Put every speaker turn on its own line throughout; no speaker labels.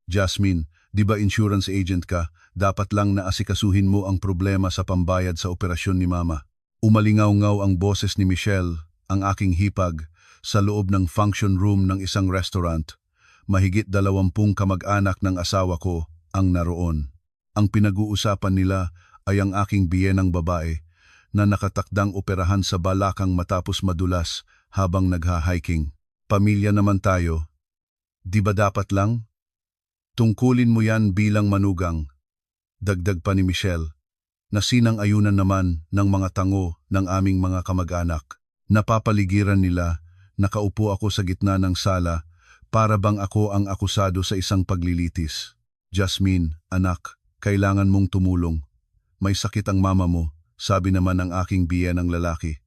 Jasmine, di ba insurance agent ka? Dapat lang na asikasuhin mo ang problema sa pambayad sa operasyon ni Mama. Umalingaw-ngaw ang boses ni Michelle, ang aking hipag, sa loob ng function room ng isang restaurant. Mahigit 20 kamag-anak ng asawa ko ang naroon. Ang pinag-uusapan nila ay ang aking biyenang babae na nakatakdang operahan sa balakang matapos madulas habang nagha-hiking. Pamilya naman tayo. Di ba dapat lang? Tungkulin mo yan bilang manugang. Dagdag pa ni Michelle, na sinang-ayunan naman ng mga tango ng aming mga kamag-anak. Napapaligiran nila, nakaupo ako sa gitna ng sala, para bang ako ang akusado sa isang paglilitis. Jasmine, anak, kailangan mong tumulong. May sakit ang mama mo, sabi naman ng aking biyenang lalaki.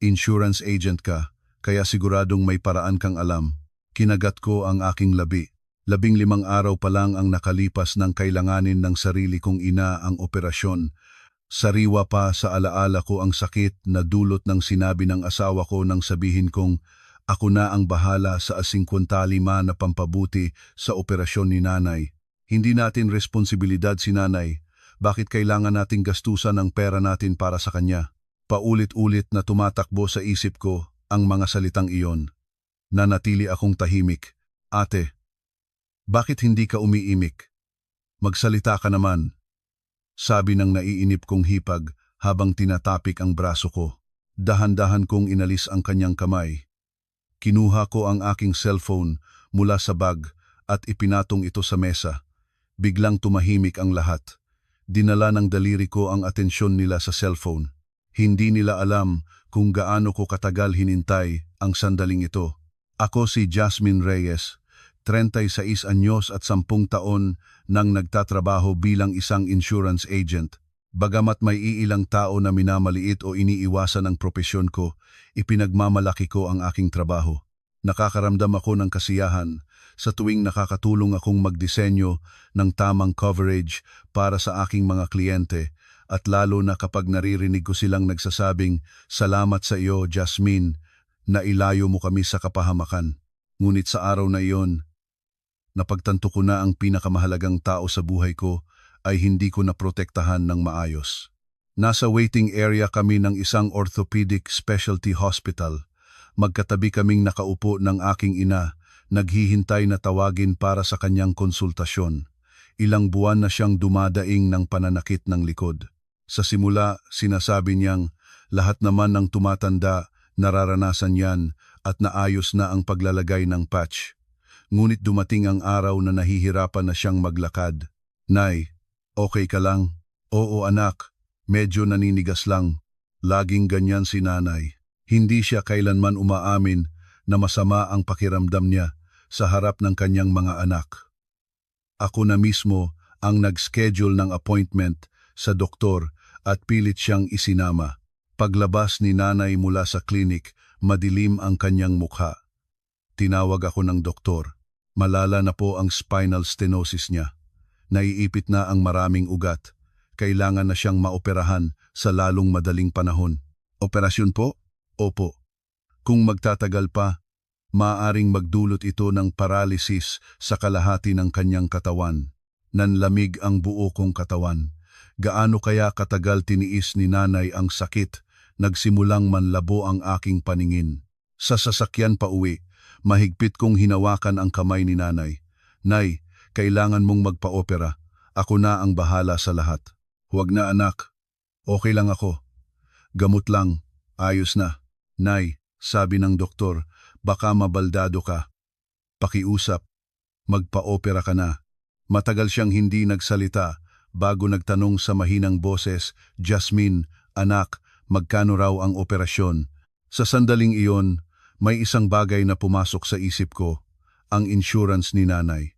Insurance agent ka, kaya siguradong may paraan kang alam. Kinagat ko ang aking labi. 15 araw pa lang ang nakalipas nang kailanganin ng sarili kong ina ang operasyon. Sariwa pa sa alaala ko ang sakit na dulot ng sinabi ng asawa ko nang sabihin kong ako na ang bahala sa 55 na pampabuti sa operasyon ni nanay. Hindi natin responsibilidad si nanay. Bakit kailangan nating gastusan ang pera natin para sa kanya? Paulit-ulit na tumatakbo sa isip ko ang mga salitang iyon. Nanatili akong tahimik. Ate, bakit hindi ka umiimik? Magsalita ka naman. Sabi ng naiinip kong hipag habang tinatapik ang braso ko. Dahan-dahan kong inalis ang kanyang kamay. Kinuha ko ang aking cellphone mula sa bag at ipinatong ito sa mesa. Biglang tumahimik ang lahat. Dinala ng daliri ko ang atensyon nila sa cellphone. Hindi nila alam kung gaano ko katagal hinintay ang sandaling ito. Ako si Jasmine Reyes, 36 anyos at 10 taon nang nagtatrabaho bilang isang insurance agent. Bagamat may iilang tao na minamaliit o iniiwasan ang propesyon ko, ipinagmamalaki ko ang aking trabaho. Nakakaramdam ako ng kasiyahan sa tuwing nakakatulong akong magdisenyo ng tamang coverage para sa aking mga kliyente, at lalo na kapag naririnig ko silang nagsasabing, "Salamat sa iyo, Jasmine, na ilayo mo kami sa kapahamakan." Ngunit sa araw na iyon, napagtanto ko na ang pinakamahalagang tao sa buhay ko ay hindi ko naprotektahan ng maayos. Nasa waiting area kami ng isang orthopedic specialty hospital. Magkatabi kaming nakaupo ng aking ina, naghihintay na tawagin para sa kanyang konsultasyon. Ilang buwan na siyang dumadaing ng pananakit ng likod. Sa simula, sinasabi niyang lahat naman ng tumatanda, nararanasan yan at naayos na ang paglalagay ng patch. Ngunit dumating ang araw na nahihirapan na siyang maglakad. "Nay, okay ka lang?" "Oo anak, medyo naninigas lang." Laging ganyan si nanay. Hindi siya kailanman umaamin na masama ang pakiramdam niya sa harap ng kanyang mga anak. Ako na mismo ang nag-schedule ng appointment sa doktor at pilit siyang isinama. Paglabas ni nanay mula sa klinik, madilim ang kanyang mukha. Tinawag ako ng doktor. Malala na po ang spinal stenosis niya. Naiipit na ang maraming ugat. Kailangan na siyang maoperahan sa lalong madaling panahon. Operasyon po? Opo. Kung magtatagal pa, maaaring magdulot ito ng paralysis sa kalahati ng kanyang katawan. Nanlamig ang buo kong katawan. Gaano kaya katagal tiniis ni nanay ang sakit? Nagsimulang manlabo ang aking paningin. Sa sasakyan pa uwi, mahigpit kong hinawakan ang kamay ni nanay. "Nay, kailangan mong magpa-opera. Ako na ang bahala sa lahat." "Huwag na anak. Okay lang ako. Gamot lang. Ayos na." "Nay," sabi ng doktor, "baka mabaldado ka. Pakiusap. Magpa-opera ka na." Matagal siyang hindi nagsalita bago nagtanong sa mahinang boses, "Jasmine, anak, magkano raw ang operasyon?" Sa sandaling iyon, may isang bagay na pumasok sa isip ko, ang insurance ni nanay.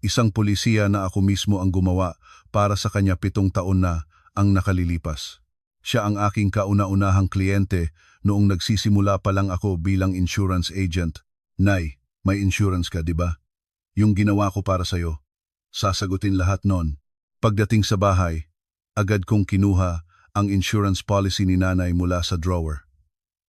Isang pulisiya na ako mismo ang gumawa para sa kanya 7 taon na ang nakalilipas. Siya ang aking kauna-unahang kliyente noong nagsisimula pa lang ako bilang insurance agent. "Nay, may insurance ka, di ba? Yung ginawa ko para sa'yo." Sasagutin lahat nun. Pagdating sa bahay, agad kong kinuha ang insurance policy ni nanay mula sa drawer.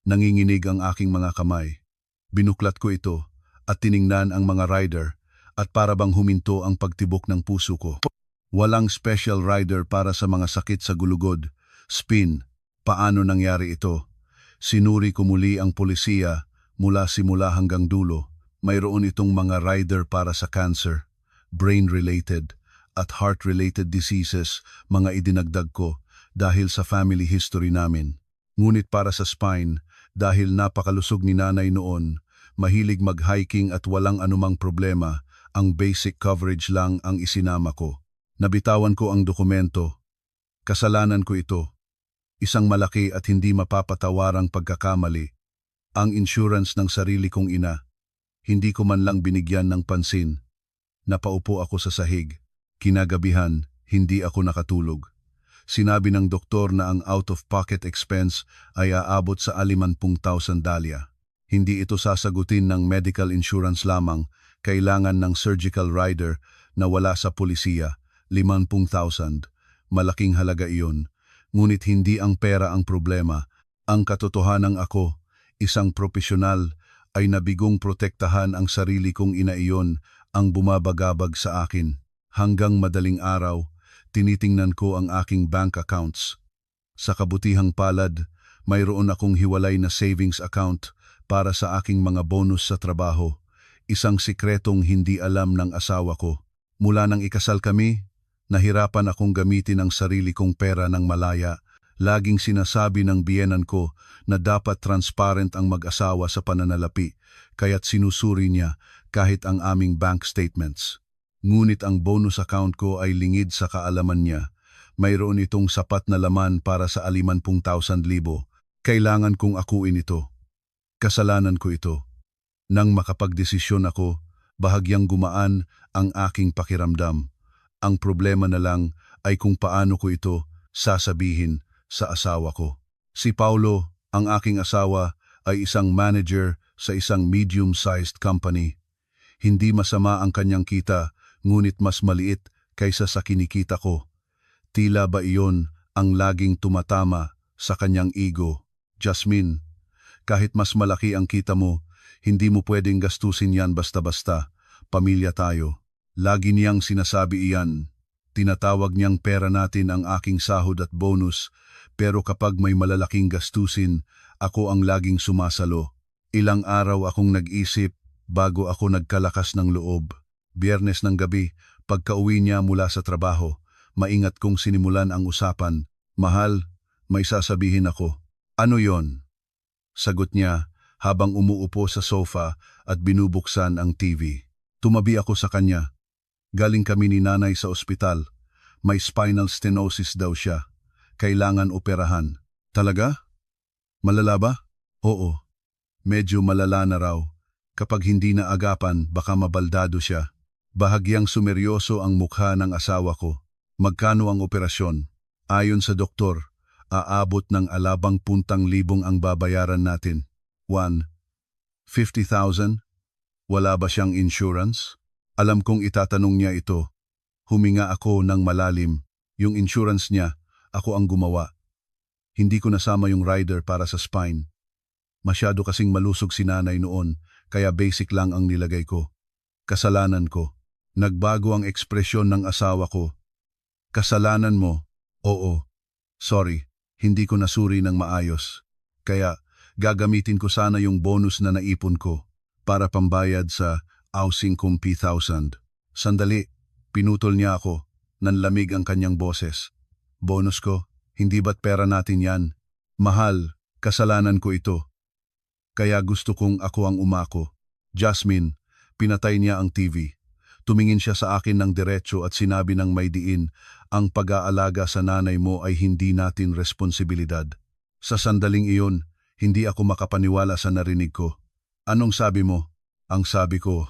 Nanginginig ang aking mga kamay. Binuklat ko ito at tiningnan ang mga rider at para bang huminto ang pagtibok ng puso ko. Walang special rider para sa mga sakit sa gulugod. Spin, paano nangyari ito? Sinuri ko muli ang polisiya mula simula hanggang dulo. Mayroon itong mga rider para sa cancer, brain-related, at heart-related diseases, mga idinagdag ko dahil sa family history namin. Ngunit para sa spine, dahil napakalusog ni nanay noon, mahilig mag-hiking at walang anumang problema, ang basic coverage lang ang isinama ko. Nabitawan ko ang dokumento. Kasalanan ko ito. Isang malaki at hindi mapapatawarang pagkakamali. Ang insurance ng sarili kong ina. Hindi ko man lang binigyan ng pansin. Napaupo ako sa sahig. Kinagabihan, hindi ako nakatulog. Sinabi ng doktor na ang out-of-pocket expense ay aabot sa 50,000 dalya. Hindi ito sasagutin ng medical insurance lamang, kailangan ng surgical rider na wala sa polisiya, 50,000. Malaking halaga iyon. Ngunit hindi ang pera ang problema. Ang katotohanan ako, isang profesional, ay nabigong protektahan ang sarili kong ina iyon ang bumabagabag sa akin. Hanggang madaling araw, tinitingnan ko ang aking bank accounts. Sa kabutihang palad, mayroon akong hiwalay na savings account para sa aking mga bonus sa trabaho. Isang sikretong hindi alam ng asawa ko. Mula nang ikasal kami, nahirapan akong gamitin ang sarili kong pera ng malaya. Laging sinasabi ng biyenan ko na dapat transparent ang mag-asawa sa pananalapi, kaya't sinusuri niya kahit ang aming bank statements. Ngunit ang bonus account ko ay lingid sa kaalaman niya. Mayroon itong sapat na laman para sa 50,000. Kailangan kong akuin ito. Kasalanan ko ito. Nang makapagdesisyon ako, bahagyang gumaan ang aking pakiramdam. Ang problema na lang ay kung paano ko ito sasabihin sa asawa ko. Si Paulo, ang aking asawa, ay isang manager sa isang medium-sized company. Hindi masama ang kanyang kita, ngunit mas maliit kaysa sa kinikita ko. Tila ba iyon ang laging tumatama sa kanyang ego? Jasmine, kahit mas malaki ang kita mo, hindi mo pwedeng gastusin yan basta-basta. Pamilya tayo. Lagi niyang sinasabi iyan. Tinatawag niyang pera natin ang aking sahod at bonus, pero kapag may malalaking gastusin, ako ang laging sumasalo. Ilang araw akong nag-isip bago ako nagkalakas ng loob. Biyernes ng gabi, pagka-uwi niya mula sa trabaho, maingat kong sinimulan ang usapan. Mahal, may sasabihin ako. Ano yon? Sagot niya habang umuupo sa sofa at binubuksan ang TV. Tumabi ako sa kanya. Galing kami ni nanay sa ospital. May spinal stenosis daw siya. Kailangan operahan. Talaga? Malala ba? Oo. Medyo malala na raw. Kapag hindi na agapan, baka mabaldado siya. Bahagyang sumeryoso ang mukha ng asawa ko. Magkano ang operasyon? Ayon sa doktor, aabot ng 50,000 ang babayaran natin. 50,000? Wala ba siyang insurance? Alam kong itatanong niya ito. Huminga ako ng malalim. Yung insurance niya, ako ang gumawa. Hindi ko nasama yung rider para sa spine. Masyado kasing malusog si nanay noon, kaya basic lang ang nilagay ko. Kasalanan ko. Nagbago ang ekspresyon ng asawa ko. Kasalanan mo? Oo. Sorry, hindi ko nasuri ng maayos. Kaya gagamitin ko sana yung bonus na naipon ko para pambayad sa housing kong P1,000. Sandali, pinutol niya ako. Nanlamig ang kanyang boses. Bonus ko? Hindi ba't pera natin yan? Mahal, kasalanan ko ito. Kaya gusto kong ako ang umako. Jasmine, pinatay niya ang TV. Tumingin siya sa akin ng diretso at sinabi ng may diin, ang pag-aalaga sa nanay mo ay hindi natin responsibilidad. Sa sandaling iyon, hindi ako makapaniwala sa narinig ko. Anong sabi mo? Ang sabi ko,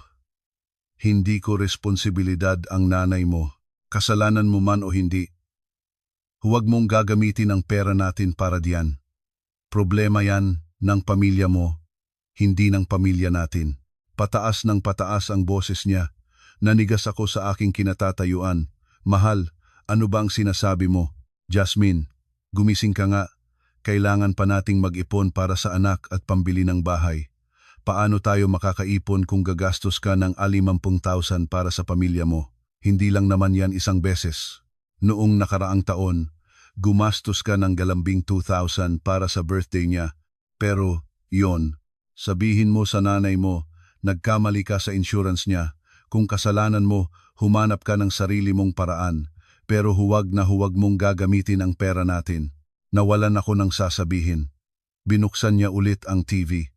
hindi ko responsibilidad ang nanay mo. Kasalanan mo man o hindi. Huwag mong gagamitin ang pera natin para diyan. Problema yan ng pamilya mo, hindi ng pamilya natin. Pataas ng pataas ang boses niya. Nanigas ako sa aking kinatatayuan. Mahal, ano ba ang sinasabi mo? Jasmine, gumising ka nga. Kailangan pa nating mag-ipon para sa anak at pambili ng bahay. Paano tayo makakaipon kung gagastos ka ng 50,000 para sa pamilya mo? Hindi lang naman yan isang beses. Noong nakaraang taon, gumastos ka ng galambing 2,000 para sa birthday niya. Pero, yon, sabihin mo sa nanay mo, nagkamali ka sa insurance niya. Kung kasalanan mo, humanap ka ng sarili mong paraan. Pero huwag na huwag mong gagamitin ang pera natin. Nawalan ako ng sasabihin. Binuksan niya ulit ang TV.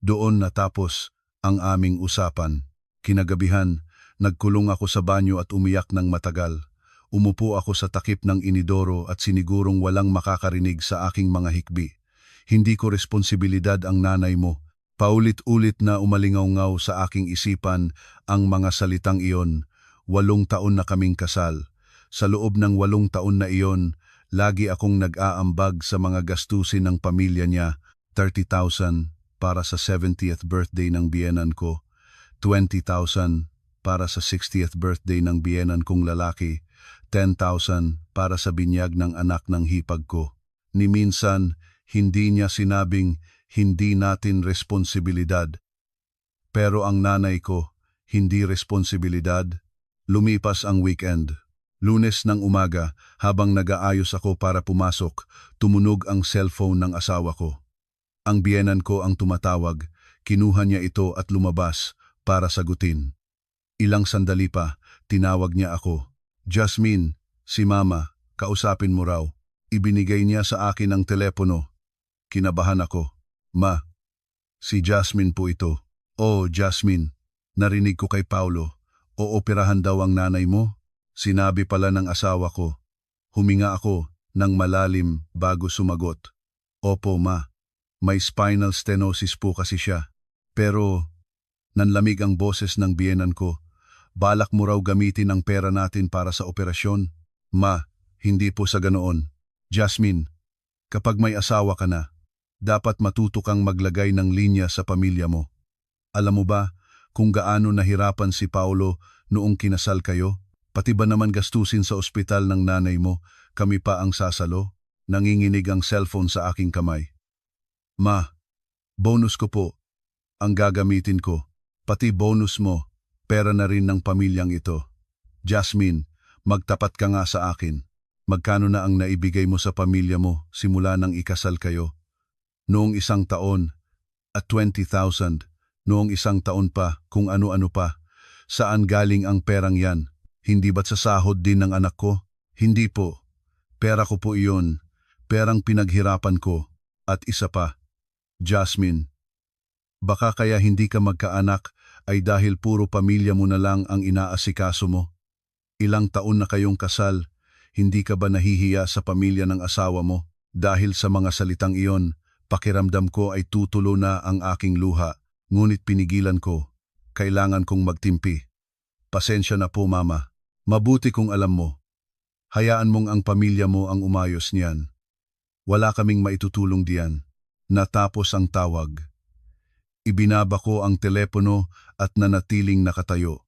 Doon natapos ang aming usapan. Kinagabihan, nagkulong ako sa banyo at umiyak ng matagal. Umupo ako sa takip ng inidoro at sinigurong walang makakarinig sa aking mga hikbi. Hindi ko responsibilidad ang nanay mo. Paulit-ulit na umalingaw-ngaw sa aking isipan ang mga salitang iyon. 8 taon na kaming kasal. Sa loob ng 8 taon na iyon, lagi akong nag-aambag sa mga gastusin ng pamilya niya. 30,000 para sa 70th birthday ng biyenan ko, 20,000 para sa 60th birthday ng biyenan kong lalaki, 10,000 para sa binyag ng anak ng hipag ko. Ni minsan, hindi niya sinabing hindi natin responsibilidad. Pero ang nanay ko, hindi responsibilidad. Lumipas ang weekend. Lunes ng umaga, habang nag-aayos ako para pumasok, tumunog ang cellphone ng asawa ko. Ang biyenan ko ang tumatawag, kinuha niya ito at lumabas para sagutin. Ilang sandali pa, tinawag niya ako. Jasmine, si Mama, kausapin mo raw. Ibinigay niya sa akin ang telepono. Kinabahan ako. Ma, si Jasmine po ito. Oh, Jasmine, narinig ko kay Paulo. Ooperahan daw ang nanay mo? Sinabi pala ng asawa ko. Huminga ako ng malalim bago sumagot. Opo, Ma. May spinal stenosis po kasi siya. Pero, nanlamig ang boses ng biyenan ko. Balak mo raw gamitin ang pera natin para sa operasyon? Ma, hindi po sa ganoon. Jasmine, kapag may asawa ka na, dapat matuto kang maglagay ng linya sa pamilya mo. Alam mo ba kung gaano nahirapan si Paulo noong kinasal kayo? Pati ba naman gastusin sa ospital ng nanay mo, kami pa ang sasalo? Nanginginig ang cellphone sa aking kamay. Ma, bonus ko po. Ang gagamitin ko. Pati bonus mo, pera na rin ng pamilyang ito. Jasmine, magtapat ka nga sa akin. Magkano na ang naibigay mo sa pamilya mo simula nang ikasal kayo? Noong 1 taon, at 20,000. Noong 1 taon pa, kung ano-ano pa. Saan galing ang perang yan? Hindi ba't sa sahod din ng anak ko? Hindi po. Pera ko po iyon. Perang pinaghirapan ko. At isa pa. Jasmine, baka kaya hindi ka magkaanak ay dahil puro pamilya mo na lang ang inaasikaso mo. Ilang taon na kayong kasal, hindi ka ba nahihiya sa pamilya ng asawa mo? Dahil sa mga salitang iyon, pakiramdam ko ay tutulo na ang aking luha, ngunit pinigilan ko. Kailangan kong magtimpi. Pasensya na po, Mama. Mabuti kung alam mo. Hayaan mong ang pamilya mo ang umayos niyan. Wala kaming maitutulong diyan. Natapos ang tawag. Ibinaba ko ang telepono at nanatiling nakatayo.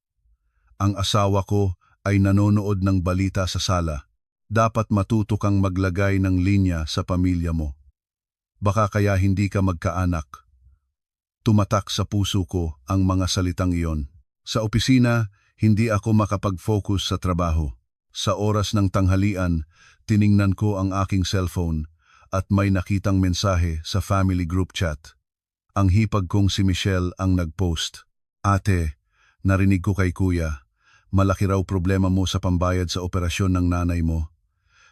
Ang asawa ko ay nanonood ng balita sa sala. Dapat matuto kang maglagay ng linya sa pamilya mo. Baka kaya hindi ka magkaanak. Tumatak sa puso ko ang mga salitang iyon. Sa opisina, hindi ako makapag-focus sa trabaho. Sa oras ng tanghalian, tiningnan ko ang aking cellphone at may nakitang mensahe sa family group chat. Ang hipag kong si Michelle ang nag-post. Ate, narinig ko kay Kuya, malaki raw problema mo sa pambayad sa operasyon ng nanay mo.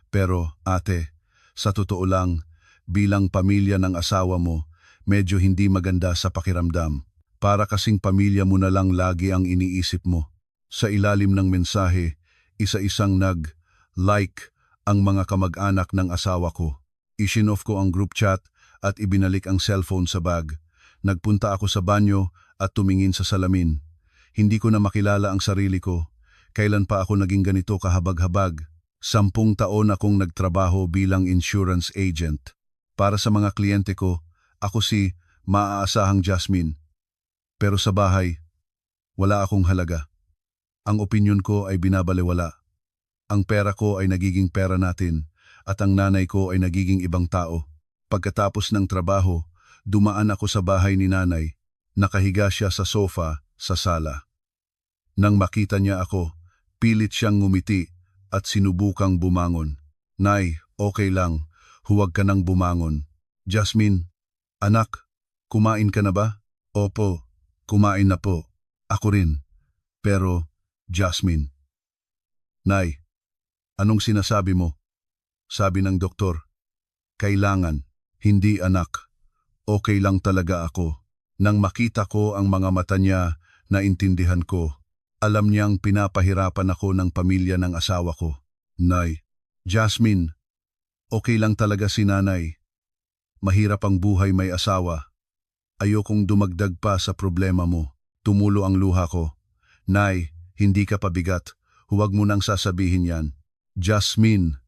Pero, ate, sa totoo lang, bilang pamilya ng asawa mo, medyo hindi maganda sa pakiramdam. Para kasing pamilya mo na lang lagi ang iniisip mo. Sa ilalim ng mensahe, isa-isang nag-like ang mga kamag-anak ng asawa ko. Isin-off ko ang group chat at ibinalik ang cellphone sa bag. Nagpunta ako sa banyo at tumingin sa salamin. Hindi ko na makilala ang sarili ko. Kailan pa ako naging ganito kahabag-habag? 10 taon akong nagtrabaho bilang insurance agent. Para sa mga kliyente ko, ako si maaasahang Jasmine. Pero sa bahay, wala akong halaga. Ang opinyon ko ay binabalewala. Ang pera ko ay nagiging pera natin. At ang nanay ko ay nagiging ibang tao. Pagkatapos ng trabaho, dumaan ako sa bahay ni nanay. Nakahiga siya sa sofa sa sala. Nang makita niya ako, pilit siyang ngumiti at sinubukang bumangon. Nay, okay lang. Huwag ka nang bumangon. Jasmine, anak, kumain ka na ba? Opo, kumain na po. Ako rin. Pero, Jasmine. Nay, anong sinasabi mo? Sabi ng doktor. Kailangan, hindi anak. Okay lang talaga ako. Nang makita ko ang mga mata niya, naintindihan ko. Alam niyang pinapahirapan ako ng pamilya ng asawa ko. Nay, Jasmine, okay lang talaga si nanay. Mahirap ang buhay may asawa. Ayokong dumagdag pa sa problema mo. Tumulo ang luha ko. Nay, hindi ka pabigat. Huwag mo nang sasabihin yan. Jasmine.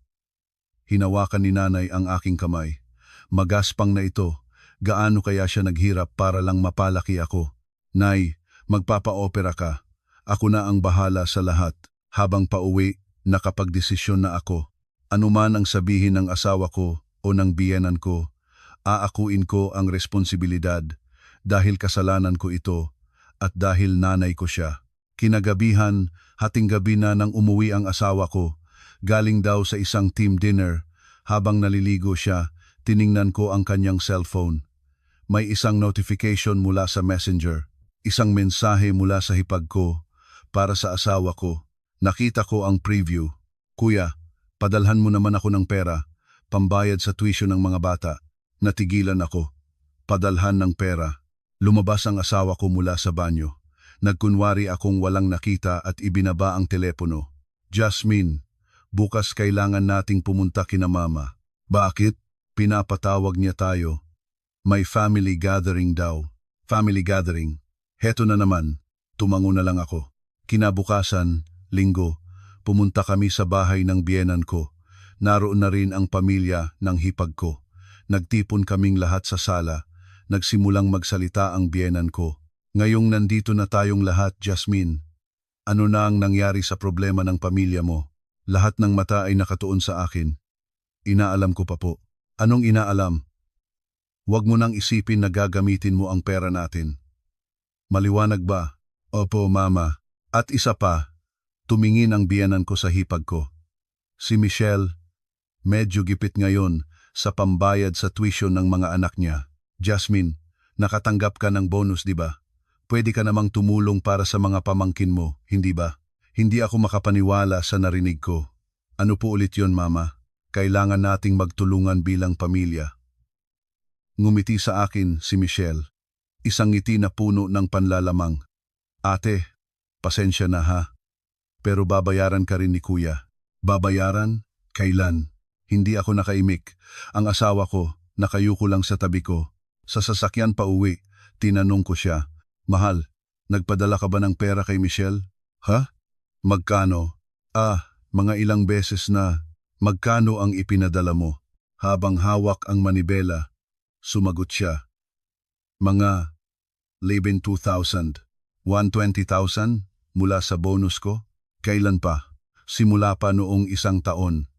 Hinawakan ni nanay ang aking kamay. Magaspang na ito. Gaano kaya siya naghirap para lang mapalaki ako? Nay, magpapa-opera ka. Ako na ang bahala sa lahat. Habang pauwi, nakapagdesisyon na ako. Anuman ang sabihin ng asawa ko o ng biyenan ko, aakuin ko ang responsibilidad dahil kasalanan ko ito at dahil nanay ko siya. Kinagabihan, hating gabi na nang umuwi ang asawa ko. Galing daw sa isang team dinner. Habang naliligo siya, tiningnan ko ang kanyang cellphone. May isang notification mula sa messenger. Isang mensahe mula sa hipag ko para sa asawa ko. Nakita ko ang preview. Kuya, padalhan mo naman ako ng pera. Pambayad sa tuition ng mga bata. Natigilan ako. Padalhan ng pera. Lumabas ang asawa ko mula sa banyo. Nagkunwari akong walang nakita at ibinaba ang telepono. Jasmine, bukas kailangan nating pumunta kina mama. Bakit? Pinapatawag niya tayo. May family gathering daw. Family gathering. Heto na naman. Tumango na lang ako. Kinabukasan, linggo, pumunta kami sa bahay ng biyenan ko. Naroon na rin ang pamilya ng hipag ko. Nagtipon kaming lahat sa sala. Nagsimulang magsalita ang biyenan ko. Ngayong nandito na tayong lahat, Jasmine. Ano na ang nangyari sa problema ng pamilya mo? Lahat ng mata ay nakatuon sa akin. Inaalam ko pa po. Anong inaalam? Huwag mo nang isipin na gagamitin mo ang pera natin. Maliwanag ba? Opo, mama. At isa pa, tumingin ang biyenan ko sa hipag ko. Si Michelle, medyo gipit ngayon sa pambayad sa tuition ng mga anak niya. Jasmine, nakatanggap ka ng bonus, di ba? Pwede ka namang tumulong para sa mga pamangkin mo, hindi ba? Hindi ako makapaniwala sa narinig ko. Ano po ulit yon, mama? Kailangan nating magtulungan bilang pamilya. Ngumiti sa akin si Michelle. Isang ngiti na puno ng panlalamang. Ate, pasensya na ha. Pero babayaran ka rin ni kuya. Babayaran? Kailan? Hindi ako nakaimik. Ang asawa ko, nakayuko lang sa tabi ko. Sa sasakyan pa uwi, tinanong ko siya. Mahal, nagpadala ka ba ng pera kay Michelle? Ha? Magkano? Mga ilang beses na. Magkano ang ipinadala mo? Habang hawak ang manibela, sumagot siya. Mga 11,200. 120,000 mula sa bonus ko? Kailan pa? Simula pa noong isang taon.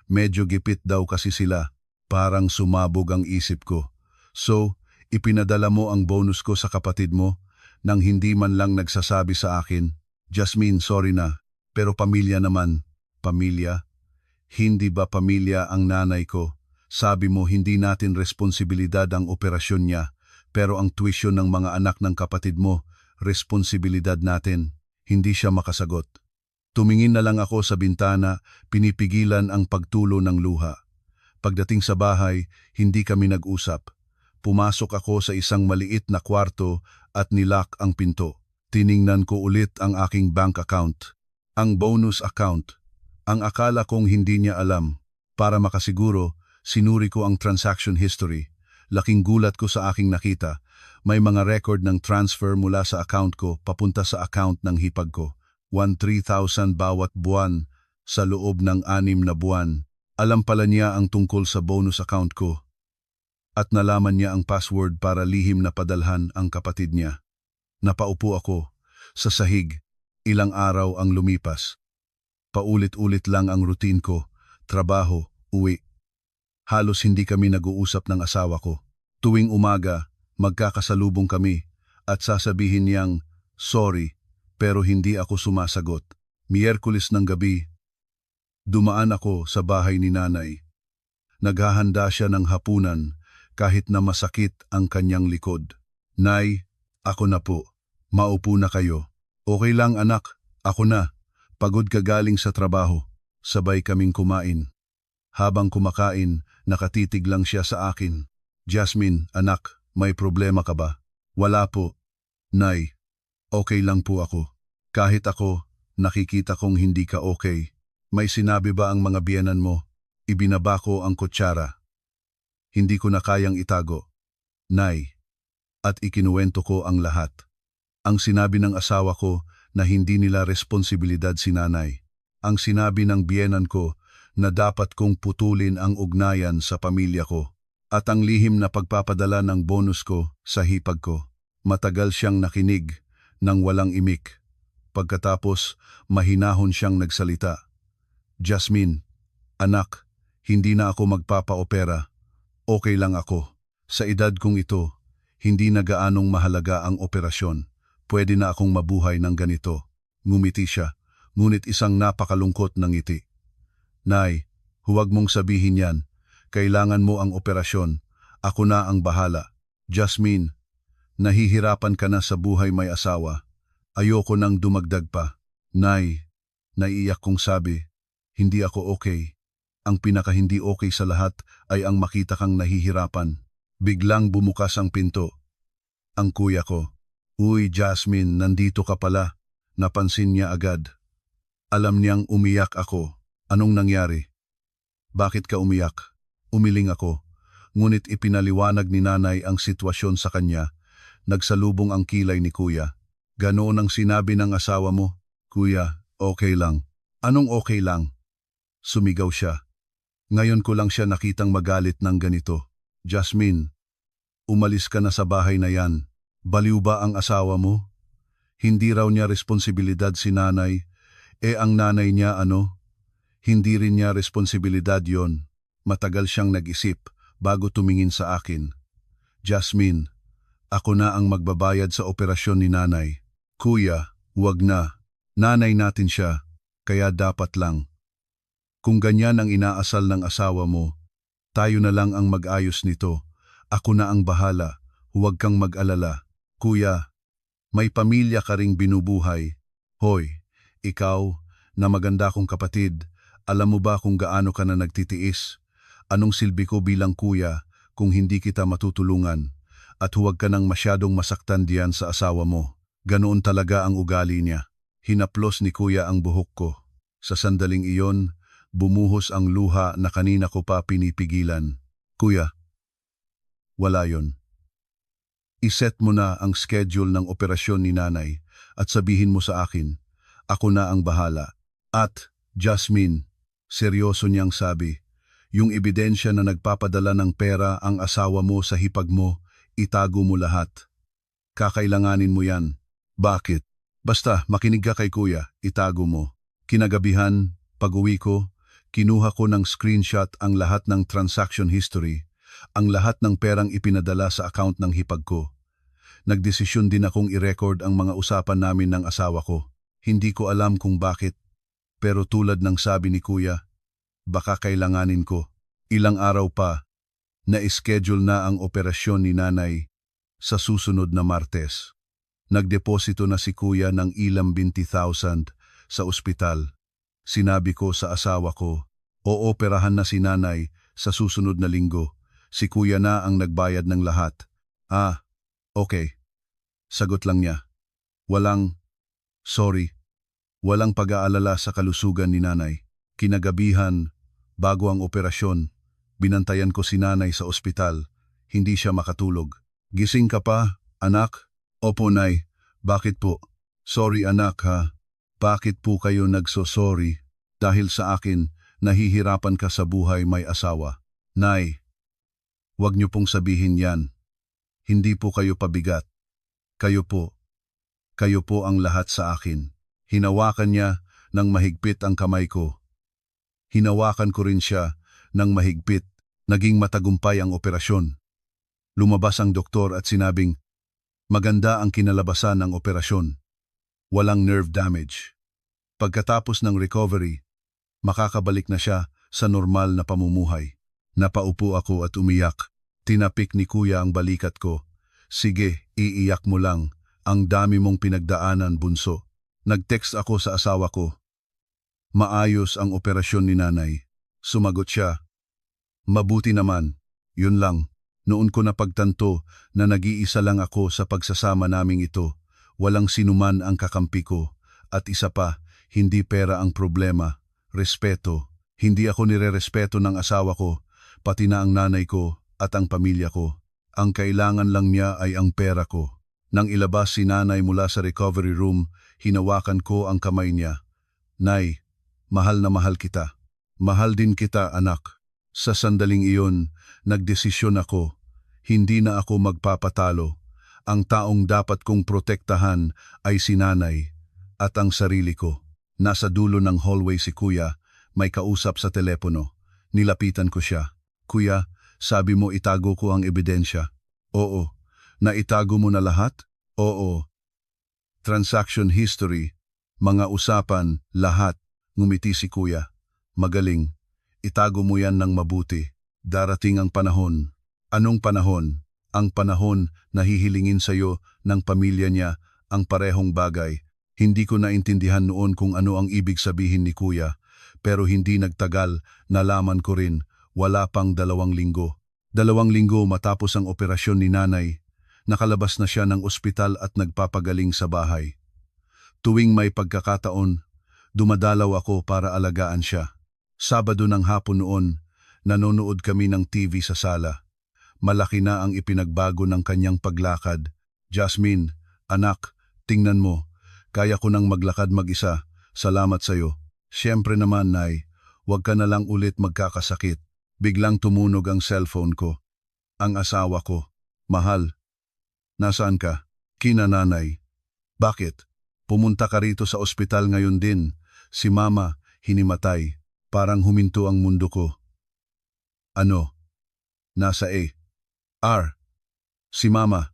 Medyo gipit daw kasi sila. Parang sumabog ang isip ko. So, ipinadala mo ang bonus ko sa kapatid mo nang hindi man lang nagsasabi sa akin. Jasmine, sorry na. Pero pamilya naman. Pamilya? Hindi ba pamilya ang nanay ko? Sabi mo hindi natin responsibilidad ang operasyon niya, pero ang tuition ng mga anak ng kapatid mo, responsibilidad natin. Hindi siya makasagot. Tumingin na lang ako sa bintana, pinipigilan ang pagtulo ng luha. Pagdating sa bahay, hindi kami nag-usap. Pumasok ako sa isang maliit na kwarto at nilock ang pinto. Tiningnan ko ulit ang aking bank account. Ang bonus account. Ang akala kong hindi niya alam. Para makasiguro, sinuri ko ang transaction history. Laking gulat ko sa aking nakita. May mga record ng transfer mula sa account ko papunta sa account ng hipag ko. 13,000 bawat buwan sa loob ng 6 na buwan. Alam pala niya ang tungkol sa bonus account ko. At nalaman niya ang password para lihim na padalhan ang kapatid niya. Napaupo ako sa sahig. Ilang araw ang lumipas. Paulit-ulit lang ang routine ko. Trabaho, uwi. Halos hindi kami nag-uusap ng asawa ko. Tuwing umaga, magkakasalubong kami at sasabihin niyang, sorry, pero hindi ako sumasagot. Miyerkules ng gabi, dumaan ako sa bahay ni nanay. Naghahanda siya ng hapunan kahit na masakit ang kanyang likod. Nay, ako na po. Maupo na kayo. Okay lang anak, ako na. Pagod ka galing sa trabaho. Sabay kaming kumain. Habang kumakain, nakatitig lang siya sa akin. Jasmine, anak, may problema ka ba? Wala po. Nay, okay lang po ako. Kahit ako, nakikita kong hindi ka okay. May sinabi ba ang mga biyenan mo? Ibinaba ko ang kutsara. Hindi ko na kayang itago. Nay, at ikinuwento ko ang lahat. Ang sinabi ng asawa ko na hindi nila responsibilidad si nanay. Ang sinabi ng biyenan ko na dapat kong putulin ang ugnayan sa pamilya ko. At ang lihim na pagpapadala ng bonus ko sa hipag ko. Matagal siyang nakinig nang walang imik. Pagkatapos, mahinahon siyang nagsalita. Jasmine, anak, hindi na ako magpapa-opera. Okay lang ako. Sa edad kong ito, hindi na gaanong mahalaga ang operasyon. Pwede na akong mabuhay ng ganito. Ngumiti siya, ngunit isang napakalungkot ng ngiti. Nay, huwag mong sabihin yan. Kailangan mo ang operasyon. Ako na ang bahala. Jasmine, nahihirapan ka na sa buhay may asawa. Ayoko nang dumagdag pa. Nay, naiiyak kong sabi, hindi ako okay. Ang pinaka hindi okay sa lahat ay ang makita kang nahihirapan. Biglang bumukas ang pinto. Ang kuya ko. Uy Jasmine, nandito ka pala. Napansin niya agad. Alam niyang umiyak ako. Anong nangyari? Bakit ka umiyak? Umiling ako. Ngunit ipinaliwanag ni nanay ang sitwasyon sa kanya. Nagsalubong ang kilay ni kuya. Ganoon ang sinabi ng asawa mo. Kuya, okay lang. Anong okay lang? Sumigaw siya. Ngayon ko lang siya nakitang magalit ng ganito. Jasmine, umalis ka na sa bahay na yan. Baliw ba ang asawa mo? Hindi raw niya responsibilidad si nanay. Ang nanay niya ano? Hindi rin niya responsibilidad yon. Matagal siyang nag-isip bago tumingin sa akin. Jasmine, ako na ang magbabayad sa operasyon ni nanay. Kuya, huwag na. Nanay natin siya, kaya dapat lang. Kung ganyan ang inaasal ng asawa mo, tayo na lang ang mag-ayos nito. Ako na ang bahala, huwag kang mag-alala. Kuya, may pamilya ka ring binubuhay. Hoy, ikaw, na maganda kong kapatid, alam mo ba kung gaano ka na nagtitiis? Anong silbi ko bilang kuya kung hindi kita matutulungan? At huwag ka nang masyadong masaktan diyan sa asawa mo. Ganoon talaga ang ugali niya. Hinaplos ni kuya ang buhok ko. Sa sandaling iyon, bumuhos ang luha na kanina ko pa pinipigilan. Kuya, wala yon. Iset mo na ang schedule ng operasyon ni nanay at sabihin mo sa akin, ako na ang bahala. At, Jasmine, seryoso niyang sabi, yung ebidensya na nagpapadala ng pera ang asawa mo sa hipag mo, itago mo lahat. Kakailanganin mo yan. Bakit? Basta makinig ka kay kuya, itago mo. Kinagabihan, pag-uwi ko, kinuha ko ng screenshot ang lahat ng transaction history, ang lahat ng perang ipinadala sa account ng hipag ko. Nagdesisyon din akong i-record ang mga usapan namin ng asawa ko. Hindi ko alam kung bakit, pero tulad ng sabi ni kuya, baka kailanganin ko. Ilang araw pa, na-schedule na ang operasyon ni nanay sa susunod na Martes. Nagdeposito na si kuya ng ilang 20,000 sa ospital. Sinabi ko sa asawa ko, ooperahan na si nanay sa susunod na linggo. Si kuya na ang nagbayad ng lahat. Ah, okay. Sagot lang niya. Sorry. Walang pag-aalala sa kalusugan ni nanay. Kinagabihan, bago ang operasyon, binantayan ko si nanay sa ospital. Hindi siya makatulog. Gising ka pa, anak? Opo, nay. Bakit po? Sorry anak ha. Bakit po kayo nagsosorry? Dahil sa akin, nahihirapan ka sa buhay may asawa. Nay, huwag niyo pong sabihin yan. Hindi po kayo pabigat. Kayo po ang lahat sa akin. Hinawakan niya ng mahigpit ang kamay ko. Hinawakan ko rin siya ng mahigpit. Naging matagumpay ang operasyon. Lumabas ang doktor at sinabing, Maganda ang kinalabasan ng operasyon. Walang nerve damage. Pagkatapos ng recovery, makakabalik na siya sa normal na pamumuhay. Napaupo ako at umiyak. Tinapik ni kuya ang balikat ko. Sige, iiyak mo lang. Ang dami mong pinagdaanan, bunso. Nag-text ako sa asawa ko. Maayos ang operasyon ni nanay. Sumagot siya. Mabuti naman. Yun lang. Noon ko napagtanto na nag-iisa lang ako sa pagsasama naming ito. Walang sinuman ang kakampi ko. At isa pa, hindi pera ang problema. Respeto. Hindi ako nirerespeto ng asawa ko, pati na ang nanay ko at ang pamilya ko. Ang kailangan lang niya ay ang pera ko. Nang ilabas si nanay mula sa recovery room, hinawakan ko ang kamay niya. Nay, mahal na mahal kita. Mahal din kita, anak. Sa sandaling iyon, nagdesisyon ako. Hindi na ako magpapatalo. Ang taong dapat kong protektahan ay si nanay at ang sarili ko. Nasa dulo ng hallway si kuya, may kausap sa telepono. Nilapitan ko siya. Kuya, sabi mo itago ko ang ebidensya. Oo. Naitago mo na lahat? Oo. Transaction history, mga usapan, lahat. Ngumiti si kuya. Magaling. Itago mo yan ng mabuti. Darating ang panahon. Anong panahon? Ang panahon na hihilingin sa'yo ng pamilya niya ang parehong bagay. Hindi ko naintindihan noon kung ano ang ibig sabihin ni kuya, pero hindi nagtagal, nalaman ko rin, wala pang 2 linggo. 2 linggo matapos ang operasyon ni nanay, nakalabas na siya ng ospital at nagpapagaling sa bahay. Tuwing may pagkakataon, dumadalaw ako para alagaan siya. Sabado ng hapon noon, nanonood kami ng TV sa sala. Malaki na ang ipinagbago ng kanyang paglakad. Jasmine, anak, tingnan mo. Kaya ko nang maglakad mag-isa. Salamat sa'yo. Siyempre naman, Nay, huwag ka na lang ulit magkakasakit. Biglang tumunog ang cellphone ko. Ang asawa ko. Mahal. Nasaan ka? Kina nanay. Bakit? Pumunta ka rito sa ospital ngayon din. Si mama, hinimatay. Parang huminto ang mundo ko. Ano? Nasa R. Si mama.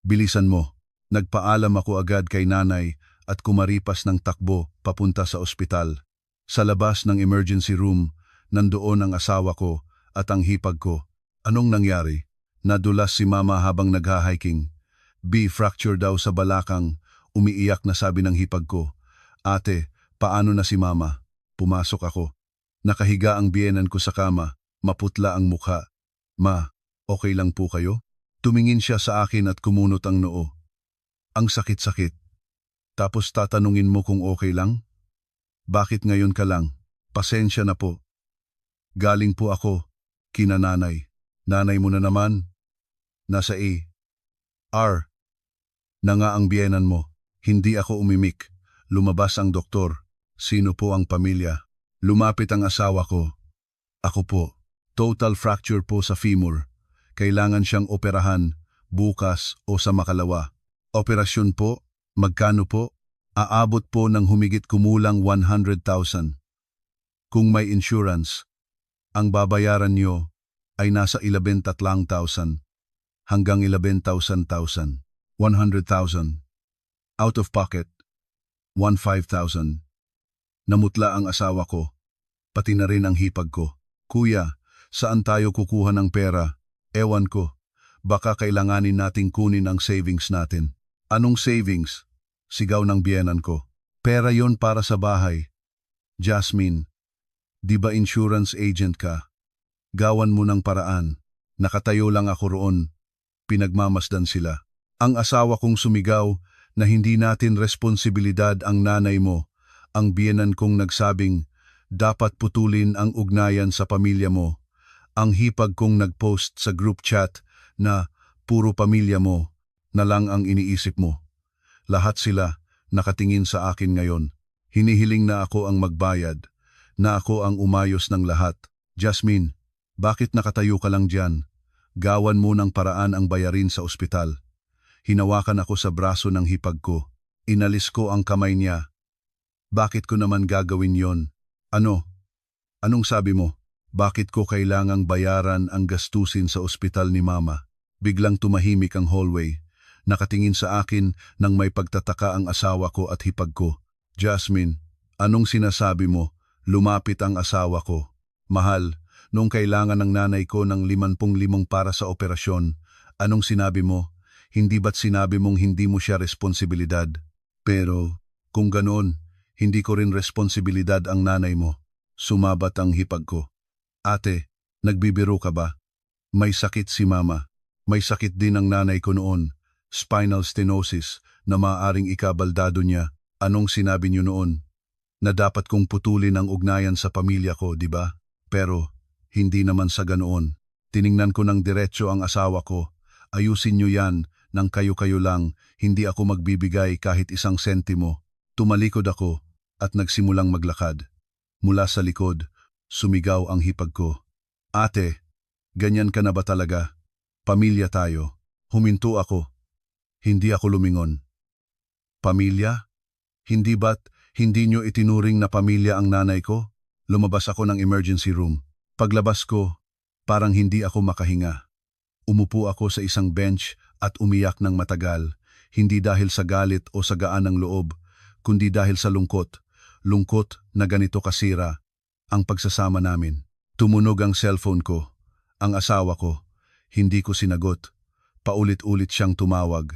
Bilisan mo. Nagpaalam ako agad kay nanay at kumaripas ng takbo papunta sa ospital. Sa labas ng emergency room, nandoon ang asawa ko at ang hipag ko. Anong nangyari? Nadulas si mama habang nagha-hiking. Fracture daw sa balakang, umiiyak na sabi ng hipag ko. Ate, paano na si mama? Pumasok ako. Nakahiga ang biyenan ko sa kama, maputla ang mukha. Ma, okay lang po kayo? Tumingin siya sa akin at kumunot ang noo. Ang sakit-sakit. Tapos tatanungin mo kung okay lang? Bakit ngayon ka lang? Pasensya na po. Galing po ako, kina nanay. Nanay mo na naman. Nasa R. Na nga ang biyenan mo. Hindi ako umimik. Lumabas ang doktor. Sino po ang pamilya? Lumapit ang asawa ko. Ako po. Total fracture po sa femur. Kailangan siyang operahan, bukas o sa makalawa. Operasyon po? Magkano po? Aabot po ng humigit kumulang 100,000. Kung may insurance, ang babayaran nyo ay nasa 13,000 hanggang 11,000. 100,000. Out of pocket, 15,000. Namutla ang asawa ko, pati na rin ang hipag ko. Kuya, saan tayo kukuha ng pera? Ewan ko, baka kailanganin nating kunin ang savings natin. Anong savings? Sigaw ng biyenan ko. Pera yon para sa bahay. Jasmine, di ba insurance agent ka? Gawan mo ng paraan. Nakatayo lang ako roon. Pinagmamasdan sila. Ang asawa kong sumigaw na hindi natin responsibilidad ang nanay mo. Ang biyenan kong nagsabing, dapat putulin ang ugnayan sa pamilya mo. Ang hipag kong nagpost sa group chat na puro pamilya mo na lang ang iniisip mo. Lahat sila nakatingin sa akin ngayon. Hinihiling na ako ang magbayad, na ako ang umayos ng lahat. Jasmine, bakit nakatayo ka lang dyan? Gawan mo ng paraan ang bayarin sa ospital. Hinawakan ako sa braso ng hipag ko. Inalis ko ang kamay niya. Bakit ko naman gagawin yon? Ano? Anong sabi mo? Bakit ko kailangang bayaran ang gastusin sa ospital ni mama? Biglang tumahimik ang hallway. Nakatingin sa akin nang may pagtataka ang asawa ko at hipag ko. Jasmine, anong sinasabi mo? Lumapit ang asawa ko. Mahal, nung kailangan ng nanay ko ng 55 para sa operasyon, anong sinabi mo? Hindi ba't sinabi mong hindi mo siya responsibilidad? Pero, kung ganoon, hindi ko rin responsibilidad ang nanay mo. Sumabat ang hipag ko. Ate, nagbibiro ka ba? May sakit si mama. May sakit din ang nanay ko noon. Spinal stenosis na maaaring ikabaldado niya. Anong sinabi niyo noon? Na dapat kong putulin ang ugnayan sa pamilya ko, di ba? Pero, hindi naman sa ganoon. Tiningnan ko ng diretso ang asawa ko. Ayusin niyo yan, nang kayo-kayo lang, hindi ako magbibigay kahit isang sentimo. Tumalikod ako at nagsimulang maglakad. Mula sa likod, sumigaw ang hipag ko. Ate, ganyan ka na ba talaga? Pamilya tayo. Huminto ako. Hindi ako lumingon. Pamilya? Hindi ba't hindi nyo itinuring na pamilya ang nanay ko? Lumabas ako ng emergency room. Paglabas ko, parang hindi ako makahinga. Umupo ako sa isang bench at umiyak ng matagal, hindi dahil sa galit o sa gaan ng loob, kundi dahil sa lungkot. Lungkot na ganito kasira ang pagsasama namin. Tumunog ang cellphone ko. Ang asawa ko, hindi ko sinagot. Paulit-ulit siyang tumawag.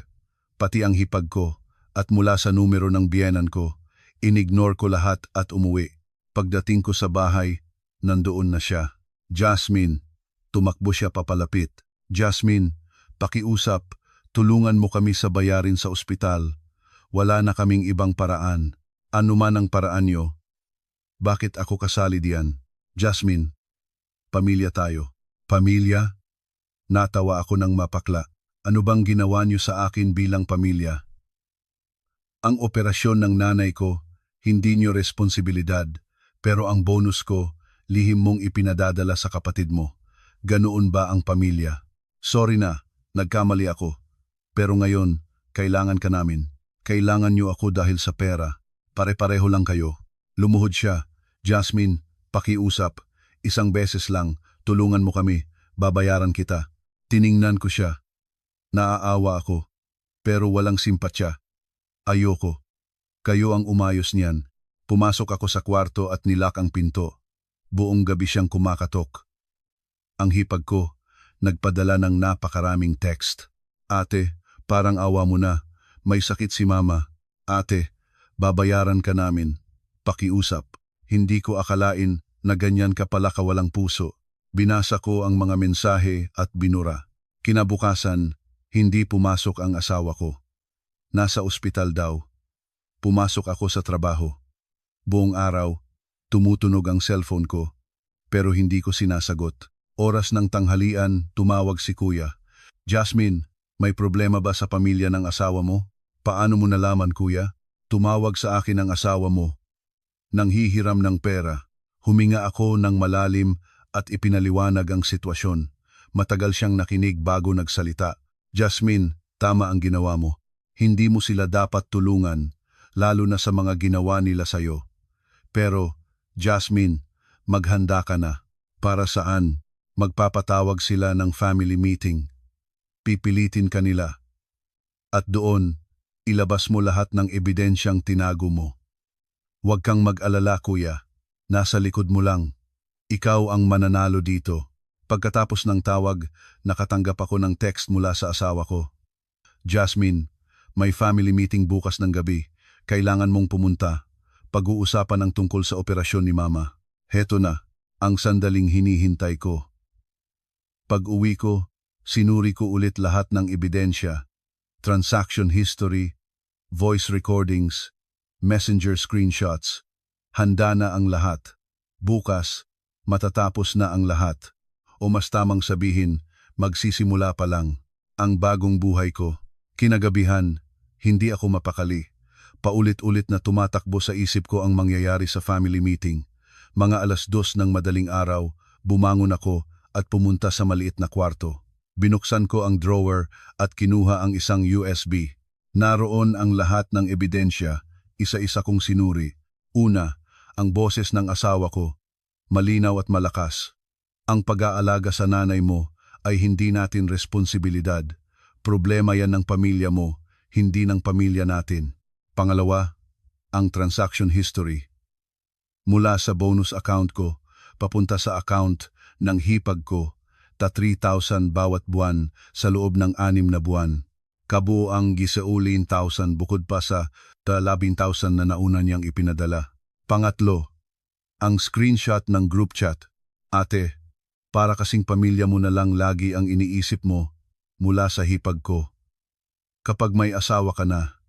Pati ang hipag ko, at mula sa numero ng biyenan ko, inignore ko lahat at umuwi. Pagdating ko sa bahay, nandoon na siya. Jasmine, tumakbo siya papalapit. Jasmine, pakiusap, tulungan mo kami sa bayarin sa ospital. Wala na kaming ibang paraan. Ano man ang paraan niyo. Bakit ako kasali diyan? Jasmine, pamilya tayo. Pamilya? Natawa ako ng mapakla. Ano bang ginawa niyo sa akin bilang pamilya? Ang operasyon ng nanay ko, hindi niyo responsibilidad, pero ang bonus ko, lihim mong ipinadadala sa kapatid mo. Ganoon ba ang pamilya? Sorry na, nagkamali ako. Pero ngayon, kailangan ka namin. Kailangan niyo ako dahil sa pera. Pare-pareho lang kayo. Lumuhod siya. Jasmine, pakiusap. Isang beses lang, tulungan mo kami. Babayaran kita. Tiningnan ko siya. Naaawa ako. Pero walang simpatya. Ayoko. Kayo ang umayos niyan. Pumasok ako sa kwarto at nilak ang pinto. Buong gabi siyang kumakatok. Ang hipag ko, nagpadala ng napakaraming text. Ate, parang awa mo na. May sakit si mama. Ate, babayaran ka namin. Pakiusap. Hindi ko akalain na ganyan ka pala kawalang puso. Binasa ko ang mga mensahe at binura. Kinabukasan, hindi pumasok ang asawa ko. Nasa ospital daw. Pumasok ako sa trabaho. Buong araw, tumutunog ang cellphone ko, pero hindi ko sinasagot. Oras ng tanghalian, tumawag si kuya. Jasmine, may problema ba sa pamilya ng asawa mo? Paano mo nalaman, kuya? Tumawag sa akin ang asawa mo. Nanghihiram ng pera. Huminga ako ng malalim at ipinaliwanag ang sitwasyon. Matagal siyang nakinig bago nagsalita. Jasmine, tama ang ginawa mo. Hindi mo sila dapat tulungan, lalo na sa mga ginawa nila sa'yo. Pero, Jasmine, maghanda ka na. Para saan? Magpapatawag sila ng family meeting. Pipilitin ka nila. At doon, ilabas mo lahat ng ebidensyang tinago mo. Huwag kang mag-alala, kuya. Nasa likod mo lang. Ikaw ang mananalo dito. Pagkatapos ng tawag, nakatanggap ako ng text mula sa asawa ko. Jasmine, may family meeting bukas ng gabi. Kailangan mong pumunta. Pag-uusapan ang tungkol sa operasyon ni mama. Heto na, ang sandaling hinihintay ko. Pag-uwi ko, sinuri ko ulit lahat ng ebidensya. Transaction history, voice recordings, messenger screenshots. Handa na ang lahat. Bukas, matatapos na ang lahat. O mas tamang sabihin, magsisimula pa lang. Ang bagong buhay ko. Kinagabihan, hindi ako mapakali. Paulit-ulit na tumatakbo sa isip ko ang mangyayari sa family meeting. Mga 2:00 ng madaling araw, bumangon ako at pumunta sa maliit na kwarto. Binuksan ko ang drawer at kinuha ang isang USB. Naroon ang lahat ng ebidensya, isa-isa kong sinuri. Una, ang boses ng asawa ko, malinaw at malakas. Ang pag-aalaga sa nanay mo ay hindi natin responsibilidad. Problema yan ng pamilya mo, hindi ng pamilya natin. Pangalawa, ang transaction history. Mula sa bonus account ko, papunta sa account ng hipag ko, 3,000 bawat buwan sa loob ng 6 na buwan. Kabuoang gisaulin 1,000 bukod pa sa 11,000 na nauna niyang ipinadala. Pangatlo, ang screenshot ng group chat. Ate, para kasing pamilya mo na lang lagi ang iniisip mo mula sa hipag ko. Kapag may asawa ka na,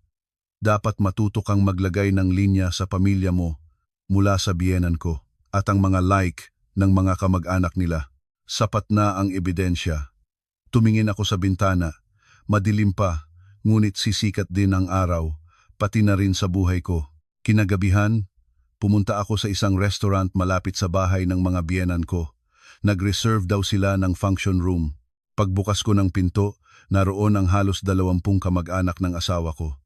dapat matuto kang maglagay ng linya sa pamilya mo mula sa biyenan ko at ang mga like ng mga kamag-anak nila. Sapat na ang ebidensya. Tumingin ako sa bintana, madilim pa, ngunit sisikat din ang araw, pati na rin sa buhay ko. Kinagabihan, pumunta ako sa isang restaurant malapit sa bahay ng mga biyenan ko. Nag-reserve daw sila ng function room. Pagbukas ko ng pinto, naroon ang halos 20 kamag-anak ng asawa ko.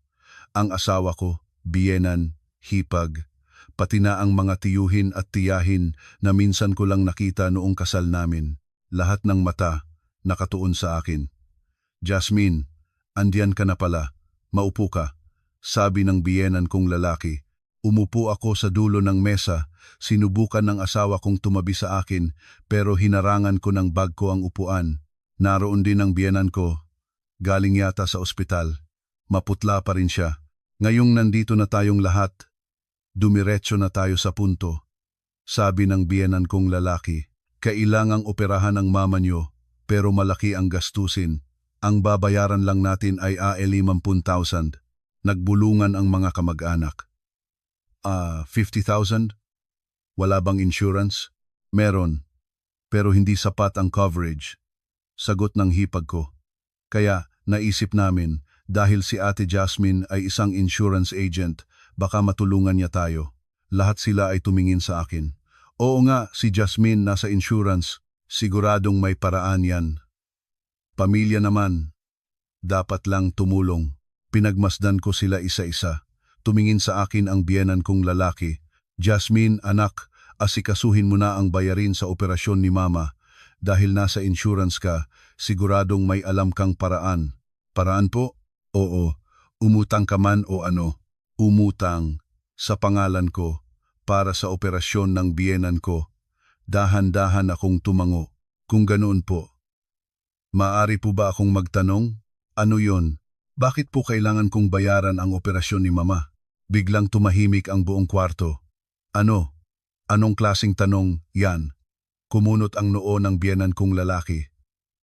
Ang asawa ko, biyenan, hipag, pati na ang mga tiyuhin at tiyahin na minsan ko lang nakita noong kasal namin. Lahat ng mata nakatuon sa akin. Jasmine, andiyan ka na pala. Maupo ka. Sabi ng biyenan kong lalaki. Umupo ako sa dulo ng mesa. Sinubukan ng asawa kong tumabi sa akin pero hinarangan ko ng bag ko ang upuan. Naroon din ang biyenan ko. Galing yata sa ospital. Maputla pa rin siya. Ngayong nandito na tayong lahat, dumiretso na tayo sa punto. Sabi ng biyenan kong lalaki, kailangang operahan ang mama nyo, pero malaki ang gastusin. Ang babayaran lang natin ay 50,000. Nagbulungan ang mga kamag-anak. 50,000? Wala bang insurance? Meron, pero hindi sapat ang coverage. Sagot ng hipag ko. Kaya naisip namin, dahil si Ate Jasmine ay isang insurance agent, baka matulungan niya tayo. Lahat sila ay tumingin sa akin. Oo nga, si Jasmine nasa insurance. Siguradong may paraan yan. Pamilya naman. Dapat lang tumulong. Pinagmasdan ko sila isa-isa. Tumingin sa akin ang biyenan kong lalaki. Jasmine, anak, asikasuhin mo na ang bayarin sa operasyon ni Mama. Dahil nasa insurance ka, siguradong may alam kang paraan. Paraan po? Oo. Umutang ka man o ano? Umutang. Sa pangalan ko. Para sa operasyon ng biyenan ko. Dahan-dahan akong tumango. Kung ganoon po. Maaari po ba akong magtanong? Ano yon? Bakit po kailangan kong bayaran ang operasyon ni Mama? Biglang tumahimik ang buong kwarto. Ano? Anong klaseng tanong yan? Kumunot ang noo ng biyenan kong lalaki.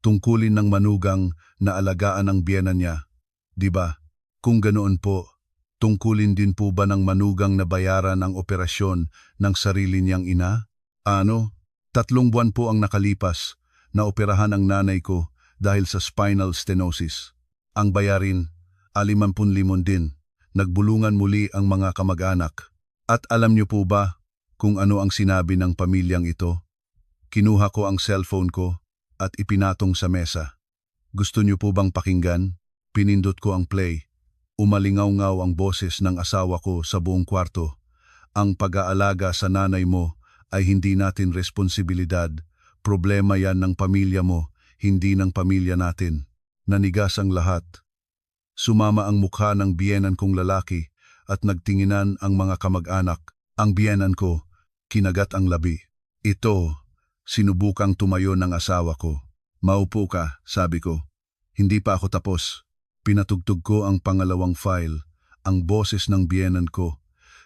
Tungkulin ng manugang na alagaan ang biyenan niya. Diba? Kung ganoon po, tungkulin din po ba ng manugang na bayaran ang operasyon ng sarili niyang ina? Ano? 3 buwan po ang nakalipas na operahan ang nanay ko dahil sa spinal stenosis. Ang bayarin, 50,000 din. Nagbulungan muli ang mga kamag-anak. At alam niyo po ba kung ano ang sinabi ng pamilyang ito? Kinuha ko ang cellphone ko at ipinatong sa mesa. Gusto niyo po bang pakinggan? Pinindot ko ang play. Umalingaw-ngaw ang boses ng asawa ko sa buong kwarto. Ang pag-aalaga sa nanay mo ay hindi natin responsibilidad. Problema yan ng pamilya mo, hindi ng pamilya natin. Nanigas ang lahat. Sumama ang mukha ng biyenan kong lalaki at nagtinginan ang mga kamag-anak. Ang biyenan ko, kinagat ang labi. Ito, sinubukang tumayo ng asawa ko. Maupo ka, sabi ko. Hindi pa ako tapos. Pinatugtog ko ang pangalawang file, ang boses ng biyenan ko.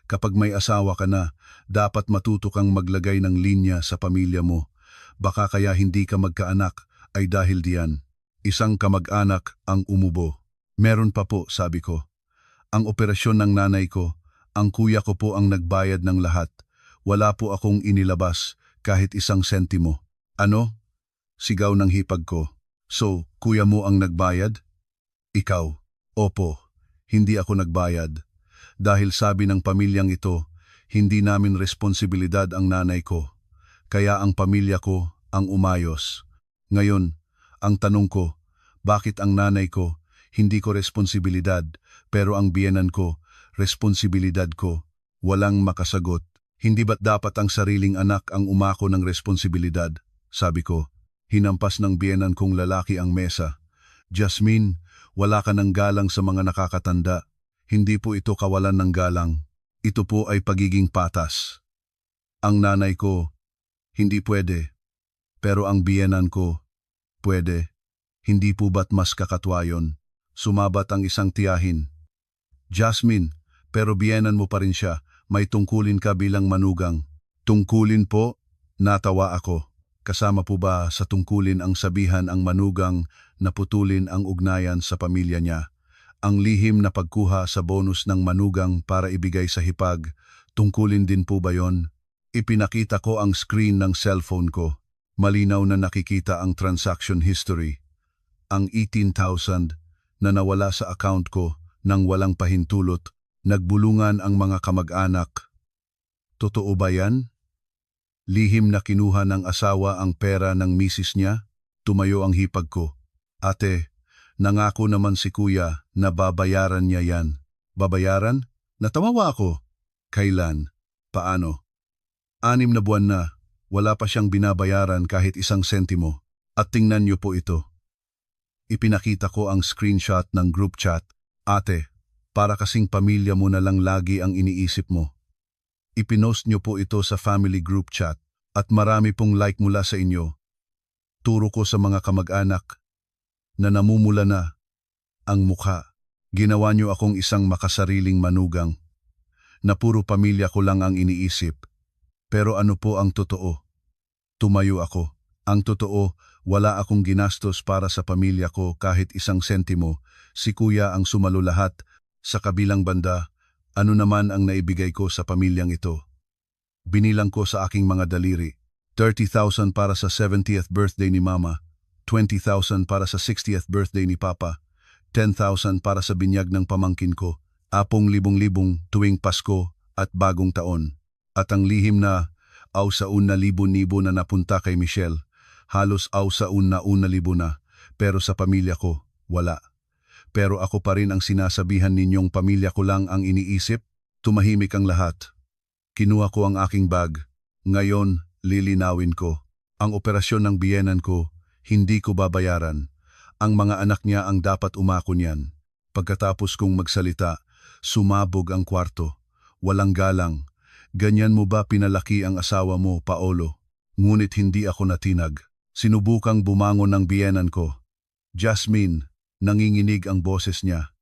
Kapag may asawa ka na, dapat matuto kang maglagay ng linya sa pamilya mo. Baka kaya hindi ka magkaanak ay dahil diyan. Isang kamag-anak ang umubo. Meron pa po, sabi ko. Ang operasyon ng nanay ko, ang kuya ko po ang nagbayad ng lahat. Wala po akong inilabas kahit 1 sentimo. Ano? Sigaw ng hipag ko. So, kuya mo ang nagbayad? Ikaw. Opo, hindi ako nagbayad. Dahil sabi ng pamilyang ito, hindi namin responsibilidad ang nanay ko. Kaya ang pamilya ko ang umayos. Ngayon, ang tanong ko, bakit ang nanay ko, hindi ko responsibilidad, pero ang biyenan ko, responsibilidad ko? Walang makasagot. Hindi ba't dapat ang sariling anak ang umako ng responsibilidad? Sabi ko. Hinampas ng biyenan kong lalaki ang mesa. Jasmine, Wala ka ng galang sa mga nakakatanda. Hindi po ito kawalan ng galang. Ito po ay pagiging patas. Ang nanay ko, hindi pwede. Pero ang biyenan ko, pwede. Hindi po ba't mas kakatwa yun? Sumabat ang isang tiyahin. Jasmine, pero biyenan mo pa rin siya. May tungkulin ka bilang manugang. Tungkulin po? Natawa ako. Kasama po ba sa tungkulin ang sabihan ang manugang na putulin ang ugnayan sa pamilya niya? Ang lihim na pagkuha sa bonus ng manugang para ibigay sa hipag, tungkulin din po ba yon? Ipinakita ko ang screen ng cellphone ko. Malinaw na nakikita ang transaction history. Ang 18,000 na nawala sa account ko nang walang pahintulot, nagbulungan ang mga kamag-anak. Totoo ba yan? Lihim na kinuha ng asawa ang pera ng misis niya, tumayo ang hipag ko. Ate, nangako naman si kuya na babayaran niya yan. Babayaran? Natawa ako. Kailan? Paano? 6 na buwan na, wala pa siyang binabayaran kahit 1 sentimo. At tingnan niyo po ito. Ipinakita ko ang screenshot ng group chat. Ate, para kasing pamilya mo na lang lagi ang iniisip mo. Ipinost niyo po ito sa family group chat at marami pong like mula sa inyo. Turo ko sa mga kamag-anak na namumula na ang mukha. Ginawa niyo akong isang makasariling manugang na puro pamilya ko lang ang iniisip. Pero ano po ang totoo? Tumayo ako. Ang totoo, wala akong ginastos para sa pamilya ko kahit 1 sentimo. Si kuya ang sumalo lahat. Sa kabilang banda, ano naman ang naibigay ko sa pamilyang ito? Binilang ko sa aking mga daliri. 30,000 para sa 70th birthday ni Mama, 20,000 para sa 60th birthday ni Papa, 10,000 para sa binyag ng pamangkin ko, 10,000 tuwing Pasko at Bagong Taon. At ang lihim na ausaun na libo-libo na napunta kay Michelle, halos ausaun na 1,000 na, pero sa pamilya ko, wala. Pero ako pa rin ang sinasabihan ninyong pamilya ko lang ang iniisip, tumahimik ang lahat. Kinuha ko ang aking bag. Ngayon, lilinawin ko. Ang operasyon ng biyenan ko, hindi ko babayaran. Ang mga anak niya ang dapat umako niyan. Pagkatapos kong magsalita, sumabog ang kwarto. Walang galang. Ganyan mo ba pinalaki ang asawa mo, Paolo? Ngunit hindi ako natinag. Sinubukang bumangon ng biyenan ko. Jasmine, nanginginig ang boses niya.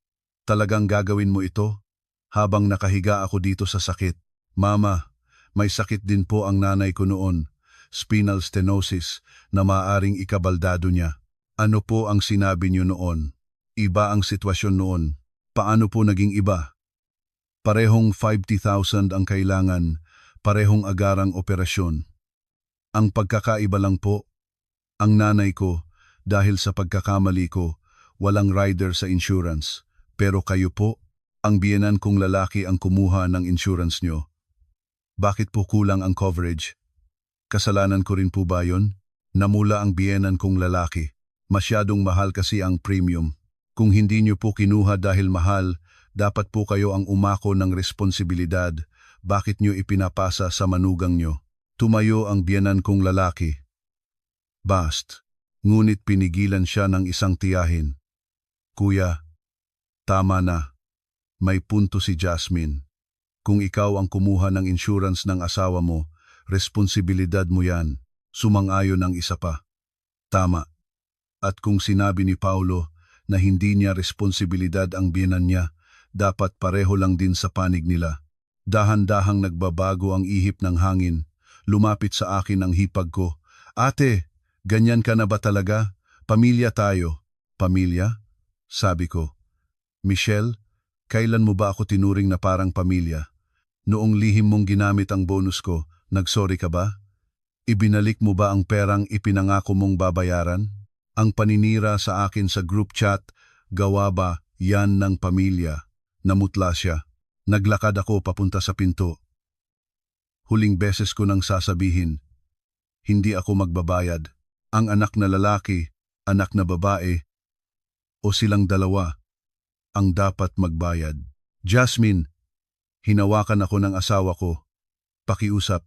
Talagang gagawin mo ito? Habang nakahiga ako dito sa sakit. Mama, may sakit din po ang nanay ko noon. Spinal stenosis na maaring ikabaldado niya. Ano po ang sinabi niyo noon? Iba ang sitwasyon noon. Paano po naging iba? Parehong 50,000 ang kailangan, parehong agarang operasyon. Ang pagkakaiba lang po, ang nanay ko, dahil sa pagkakamali ko, walang rider sa insurance. Pero kayo po, ang biyenan kong lalaki ang kumuha ng insurance nyo. Bakit po kulang ang coverage? Kasalanan ko rin po ba yun? Namula ang biyenan kong lalaki. Masyadong mahal kasi ang premium. Kung hindi nyo po kinuha dahil mahal, dapat po kayo ang umako ng responsibilidad. Bakit nyo ipinapasa sa manugang nyo? Tumayo ang biyenan kong lalaki. Bast. Ngunit pinigilan siya ng isang tiyahin. Kuya, tama na. May punto si Jasmine. Kung ikaw ang kumuha ng insurance ng asawa mo, responsibilidad mo yan. Sumang-ayon ang isa pa. Tama. At kung sinabi ni Paulo na hindi niya responsibilidad ang biyenan niya, dapat pareho lang din sa panig nila. Dahan-dahang nagbabago ang ihip ng hangin. Lumapit sa akin ang hipag ko. Ate, ganyan ka na ba talaga? Pamilya tayo. Pamilya? Sabi ko. Michelle, kailan mo ba ako tinuring na parang pamilya? Noong lihim mong ginamit ang bonus ko, nagsorry ka ba? Ibinalik mo ba ang perang ipinangako mong babayaran? Ang paninira sa akin sa group chat, gawa ba yan ng pamilya? Namutla siya. Naglakad ako papunta sa pinto. Huling beses ko nang sasabihin, hindi ako magbabayad. Ang anak na lalaki, anak na babae, o silang dalawa, ang dapat magbayad. Jasmine, hinawakan ako ng asawa ko. Pakiusap,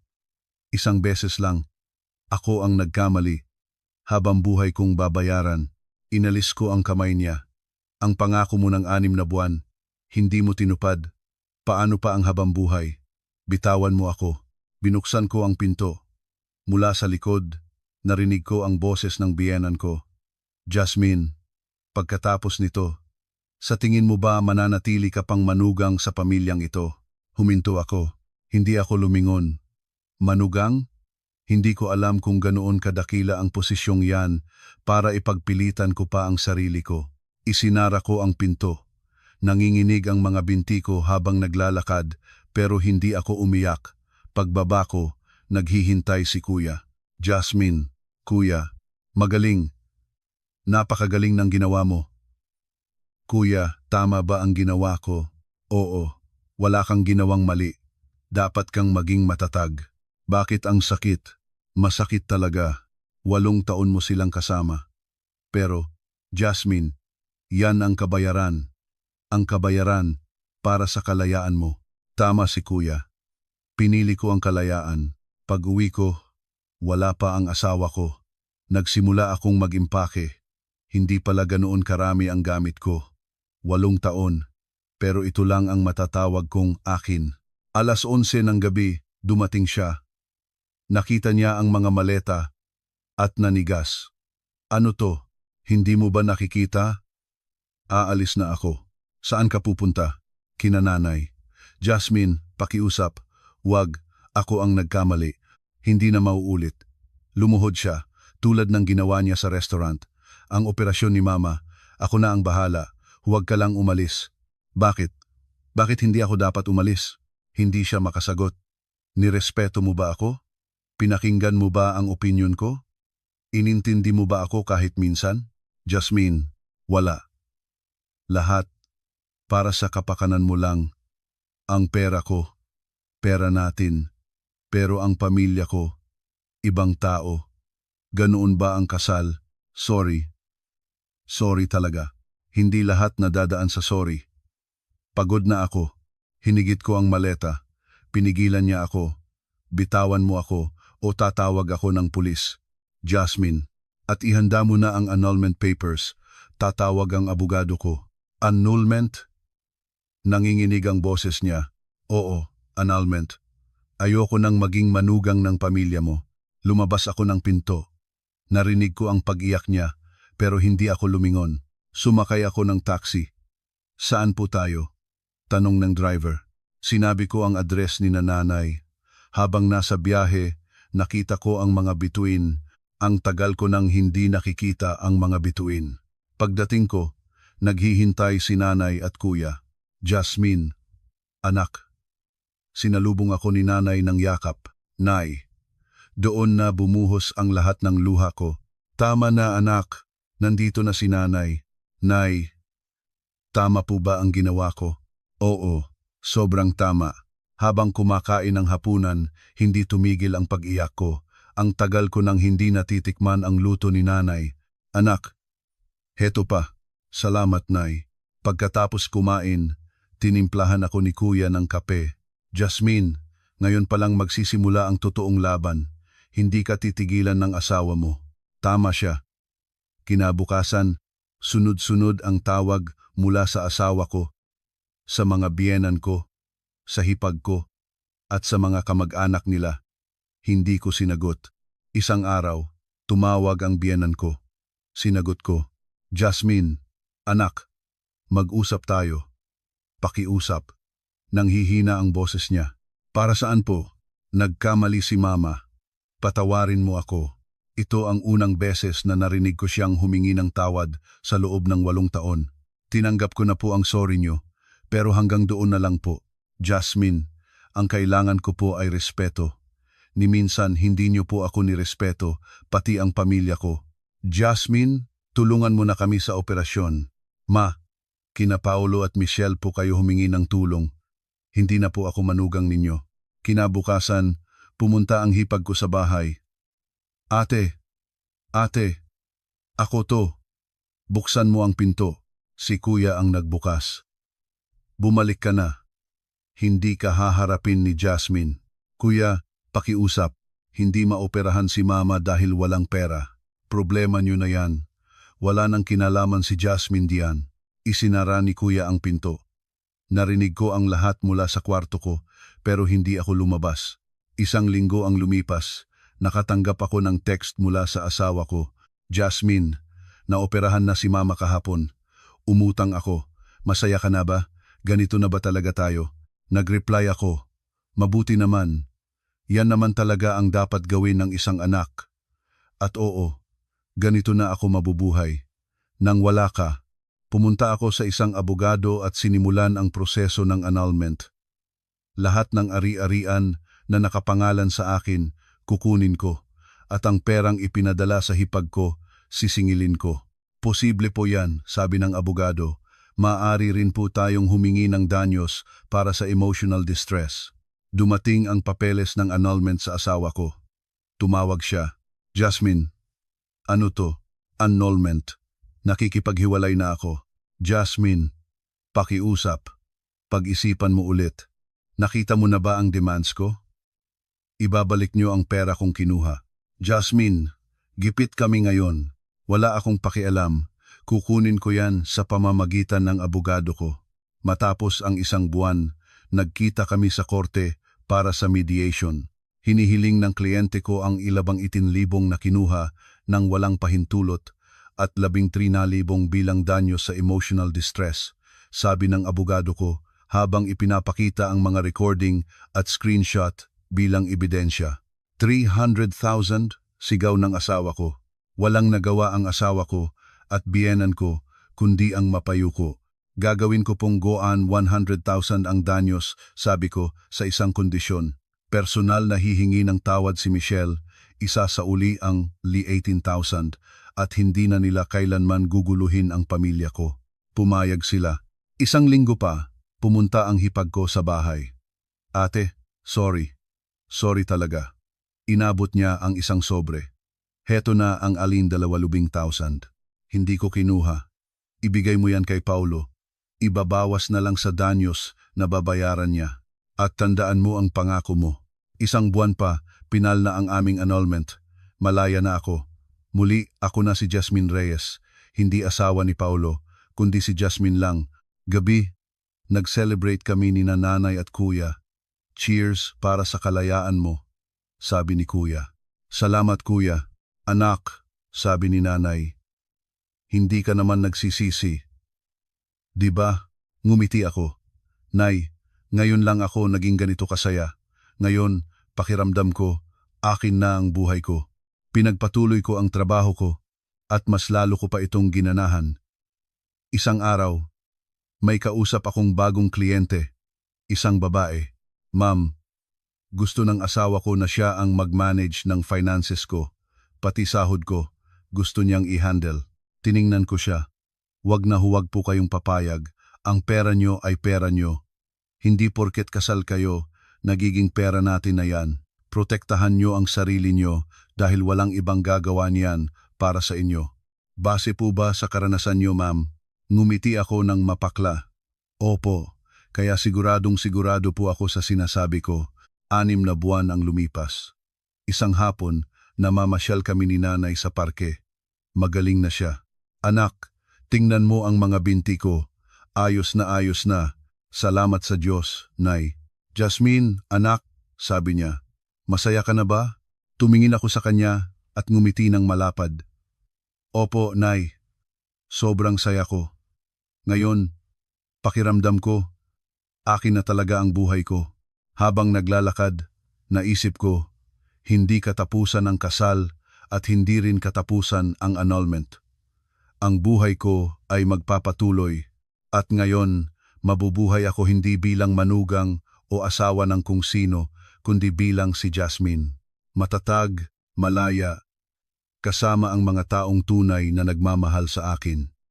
1 beses lang. Ako ang nagkamali. Habang buhay kong babayaran, inalis ko ang kamay niya. Ang pangako mo ng 6 na buwan, hindi mo tinupad. Paano pa ang habambuhay? Bitawan mo ako. Binuksan ko ang pinto. Mula sa likod, narinig ko ang boses ng biyenan ko. Jasmine, pagkatapos nito, sa tingin mo ba mananatili ka pang manugang sa pamilyang ito? Huminto ako. Hindi ako lumingon. Manugang? Hindi ko alam kung ganoon kadakila ang posisyong yan para ipagpilitan ko pa ang sarili ko. Isinara ko ang pinto. Nanginginig ang mga binti ko habang naglalakad pero hindi ako umiyak. Pagbaba ko, naghihintay si Kuya. Jasmine, Kuya, magaling. Napakagaling ng ginawa mo. Kuya, tama ba ang ginawa ko? Oo, wala kang ginawang mali. Dapat kang maging matatag. Bakit ang sakit? Masakit talaga. 8 taon mo silang kasama. Pero, Jasmine, yan ang kabayaran. Ang kabayaran para sa kalayaan mo. Tama si Kuya. Pinili ko ang kalayaan. Pag-uwi ko, wala pa ang asawa ko. Nagsimula akong mag-impake. Hindi pala ganoon karami ang gamit ko. 8 taon. Pero ito lang ang matatawag kong akin. 11:00 ng gabi, dumating siya. Nakita niya ang mga maleta at nanigas. Ano to? Hindi mo ba nakikita? Aalis na ako. Saan ka pupunta? Kina nanay. Jasmine, pakiusap. Wag, ako ang nagkamali. Hindi na mauulit. Lumuhod siya, tulad ng ginawa niya sa restaurant. Ang operasyon ni Mama, ako na ang bahala. Huwag ka lang umalis. Bakit? Bakit hindi ako dapat umalis? Hindi siya makasagot. Nirespeto mo ba ako? Pinakinggan mo ba ang opinyon ko? Inintindi mo ba ako kahit minsan? Jasmine, wala. Lahat para sa kapakanan mo lang. Ang pera ko, pera natin. Pero ang pamilya ko, ibang tao. Ganoon ba ang kasal? Sorry. Sorry talaga. Hindi lahat nadadaan sa sorry. Pagod na ako. Hinigit ko ang maleta. Pinigilan niya ako. Bitawan mo ako o tatawag ako ng pulis. Jasmine, at ihanda mo na ang annulment papers. Tatawag ang abogado ko. Annulment? Nanginginig ang boses niya. Oo, annulment. Ayoko nang maging manugang ng pamilya mo. Lumabas ako ng pinto. Narinig ko ang pag-iyak niya, pero hindi ako lumingon. Sumakay ako ng taxi. Saan po tayo? Tanong ng driver. Sinabi ko ang address ni nanay. Habang nasa biyahe, nakita ko ang mga bituin. Ang tagal ko nang hindi nakikita ang mga bituin. Pagdating ko, naghihintay si nanay at kuya. Jasmine, anak. Sinalubong ako ni nanay ng yakap. Nay, doon na bumuhos ang lahat ng luha ko. Tama na anak, nandito na si nanay. Nay, tama po ba ang ginawa ko? Oo, sobrang tama. Habang kumakain ng hapunan, hindi tumigil ang pag-iyak ko. Ang tagal ko nang hindi natitikman ang luto ni nanay. Anak, heto pa. Salamat, Nay. Pagkatapos kumain, tinimplahan ako ni Kuya ng kape. Jasmine, ngayon palang magsisimula ang totoong laban. Hindi ka titigilan ng asawa mo. Tama siya. Kinabukasan, sunod-sunod ang tawag mula sa asawa ko, sa mga biyenan ko, sa hipag ko, at sa mga kamag-anak nila. Hindi ko sinagot. Isang araw, tumawag ang biyenan ko. Sinagot ko, Jasmine, anak, mag-usap tayo. Pakiusap. Nanghihina ang boses niya. Para saan po? Nagkamali si Mama. Patawarin mo ako. Ito ang unang beses na narinig ko siyang humingi ng tawad sa loob ng 8 taon. Tinanggap ko na po ang sorry niyo, pero hanggang doon na lang po. Jasmine, ang kailangan ko po ay respeto. Ni minsan hindi niyo po ako nirespeto, pati ang pamilya ko. Jasmine, tulungan mo na kami sa operasyon. Ma, kina Paolo at Michelle po kayo humingi ng tulong. Hindi na po ako manugang ninyo. Kinabukasan, pumunta ang hipag ko sa bahay. Ate, ako to. Buksan mo ang pinto. Si Kuya ang nagbukas. Bumalik ka na. Hindi ka haharapin ni Jasmine. Kuya, pakiusap. Hindi maoperahan si Mama dahil walang pera. Problema niyo na yan. Wala nang kinalaman si Jasmine diyan. Isinara ni kuya ang pinto. Narinig ko ang lahat mula sa kwarto ko pero hindi ako lumabas. Isang linggo ang lumipas. Nakatanggap ako ng text mula sa asawa ko. Jasmine, naoperahan na si mama kahapon. Umutang ako. Masaya ka na ba? Ganito na ba talaga tayo? Nag-reply ako. Mabuti naman. Yan naman talaga ang dapat gawin ng isang anak. At oo, ganito na ako mabubuhay. Nang wala ka, pumunta ako sa isang abogado at sinimulan ang proseso ng annulment. Lahat ng ari-arian na nakapangalan sa akin, kukunin ko. At ang perang ipinadala sa hipag ko, sisingilin ko. Posible po yan, sabi ng abogado. Maaari rin po tayong humingi ng danyos para sa emotional distress. Dumating ang papeles ng annulment sa asawa ko. Tumawag siya. Jasmine, ano to? Annulment. Nakikipaghiwalay na ako. Jasmine, pakiusap. Pag-isipan mo ulit. Nakita mo na ba ang demands ko? Ibabalik niyo ang pera kong kinuha. Jasmine, gipit kami ngayon. Wala akong pakialam. Kukunin ko yan sa pamamagitan ng abogado ko. Matapos ang isang buwan, nagkita kami sa korte para sa mediation. Hinihiling ng kliyente ko ang 11,000 na kinuha ng walang pahintulot at 13,000 bilang danyo sa emotional distress, sabi ng abogado ko habang ipinapakita ang mga recording at screenshot bilang ebidensya. 300,000, sigaw ng asawa ko. Walang nagawa ang asawa ko at biyenan ko kundi ang mapayuko. Gagawin ko pong goan 100,000 ang danyos, sabi ko, sa isang kondisyon. Personal na hihingi ng tawad si Michelle, isa sa uli ang 18,000 at hindi na nila kailanman guguluhin ang pamilya ko. Pumayag sila. Isang linggo pa, pumunta ang hipag ko sa bahay. Ate, sorry. Sorry talaga. Inabot niya ang isang sobre. Heto na ang alin 20,000. Hindi ko kinuha. Ibigay mo yan kay Paulo. Ibabawas na lang sa danyos na babayaran niya. At tandaan mo ang pangako mo. Isang buwan pa, pinal na ang aming annulment. Malaya na ako. Muli, ako na si Jasmine Reyes. Hindi asawa ni Paulo, kundi si Jasmine lang. Gabi, nag-celebrate kami ni nanay at kuya. Cheers para sa kalayaan mo, sabi ni kuya. Salamat kuya. Anak, sabi ni nanay. Hindi ka naman nagsisisi. Diba? Ngumiti ako. Nay, ngayon lang ako naging ganito kasaya. Ngayon, pakiramdam ko, akin na ang buhay ko. Pinagpatuloy ko ang trabaho ko at mas lalo ko pa itong ginanahan. Isang araw, may kausap akong bagong kliyente, isang babae. Ma'am, gusto ng asawa ko na siya ang mag-manage ng finances ko, pati sahod ko, gusto niyang i-handle. Tiningnan ko siya. Huwag na huwag po kayong papayag, ang pera nyo ay pera nyo. Hindi porket kasal kayo, nagiging pera natin na yan. Protektahan nyo ang sarili nyo dahil walang ibang gagawa niyan para sa inyo. Base po ba sa karanasan nyo, ma'am? Ngumiti ako ng mapakla. Opo, kaya siguradong sigurado po ako sa sinasabi ko. 6 na buwan ang lumipas. Isang hapon, namamasyal kami ni nanay sa parke. Magaling na siya. Anak, tingnan mo ang mga binti ko. Ayos na. Salamat sa Diyos, Nay. Jasmine, anak, sabi niya. Masaya ka na ba? Tumingin ako sa kanya at ngumiti ng malapad. Opo, Nay. Sobrang saya ko. Ngayon, pakiramdam ko, akin na talaga ang buhay ko. Habang naglalakad, naisip ko, hindi katapusan ang kasal at hindi rin katapusan ang annulment. Ang buhay ko ay magpapatuloy at ngayon mabubuhay ako hindi bilang manugang o asawa ng kung sino kundi bilang si Jasmine. Matatag, malaya, kasama ang mga taong tunay na nagmamahal sa akin.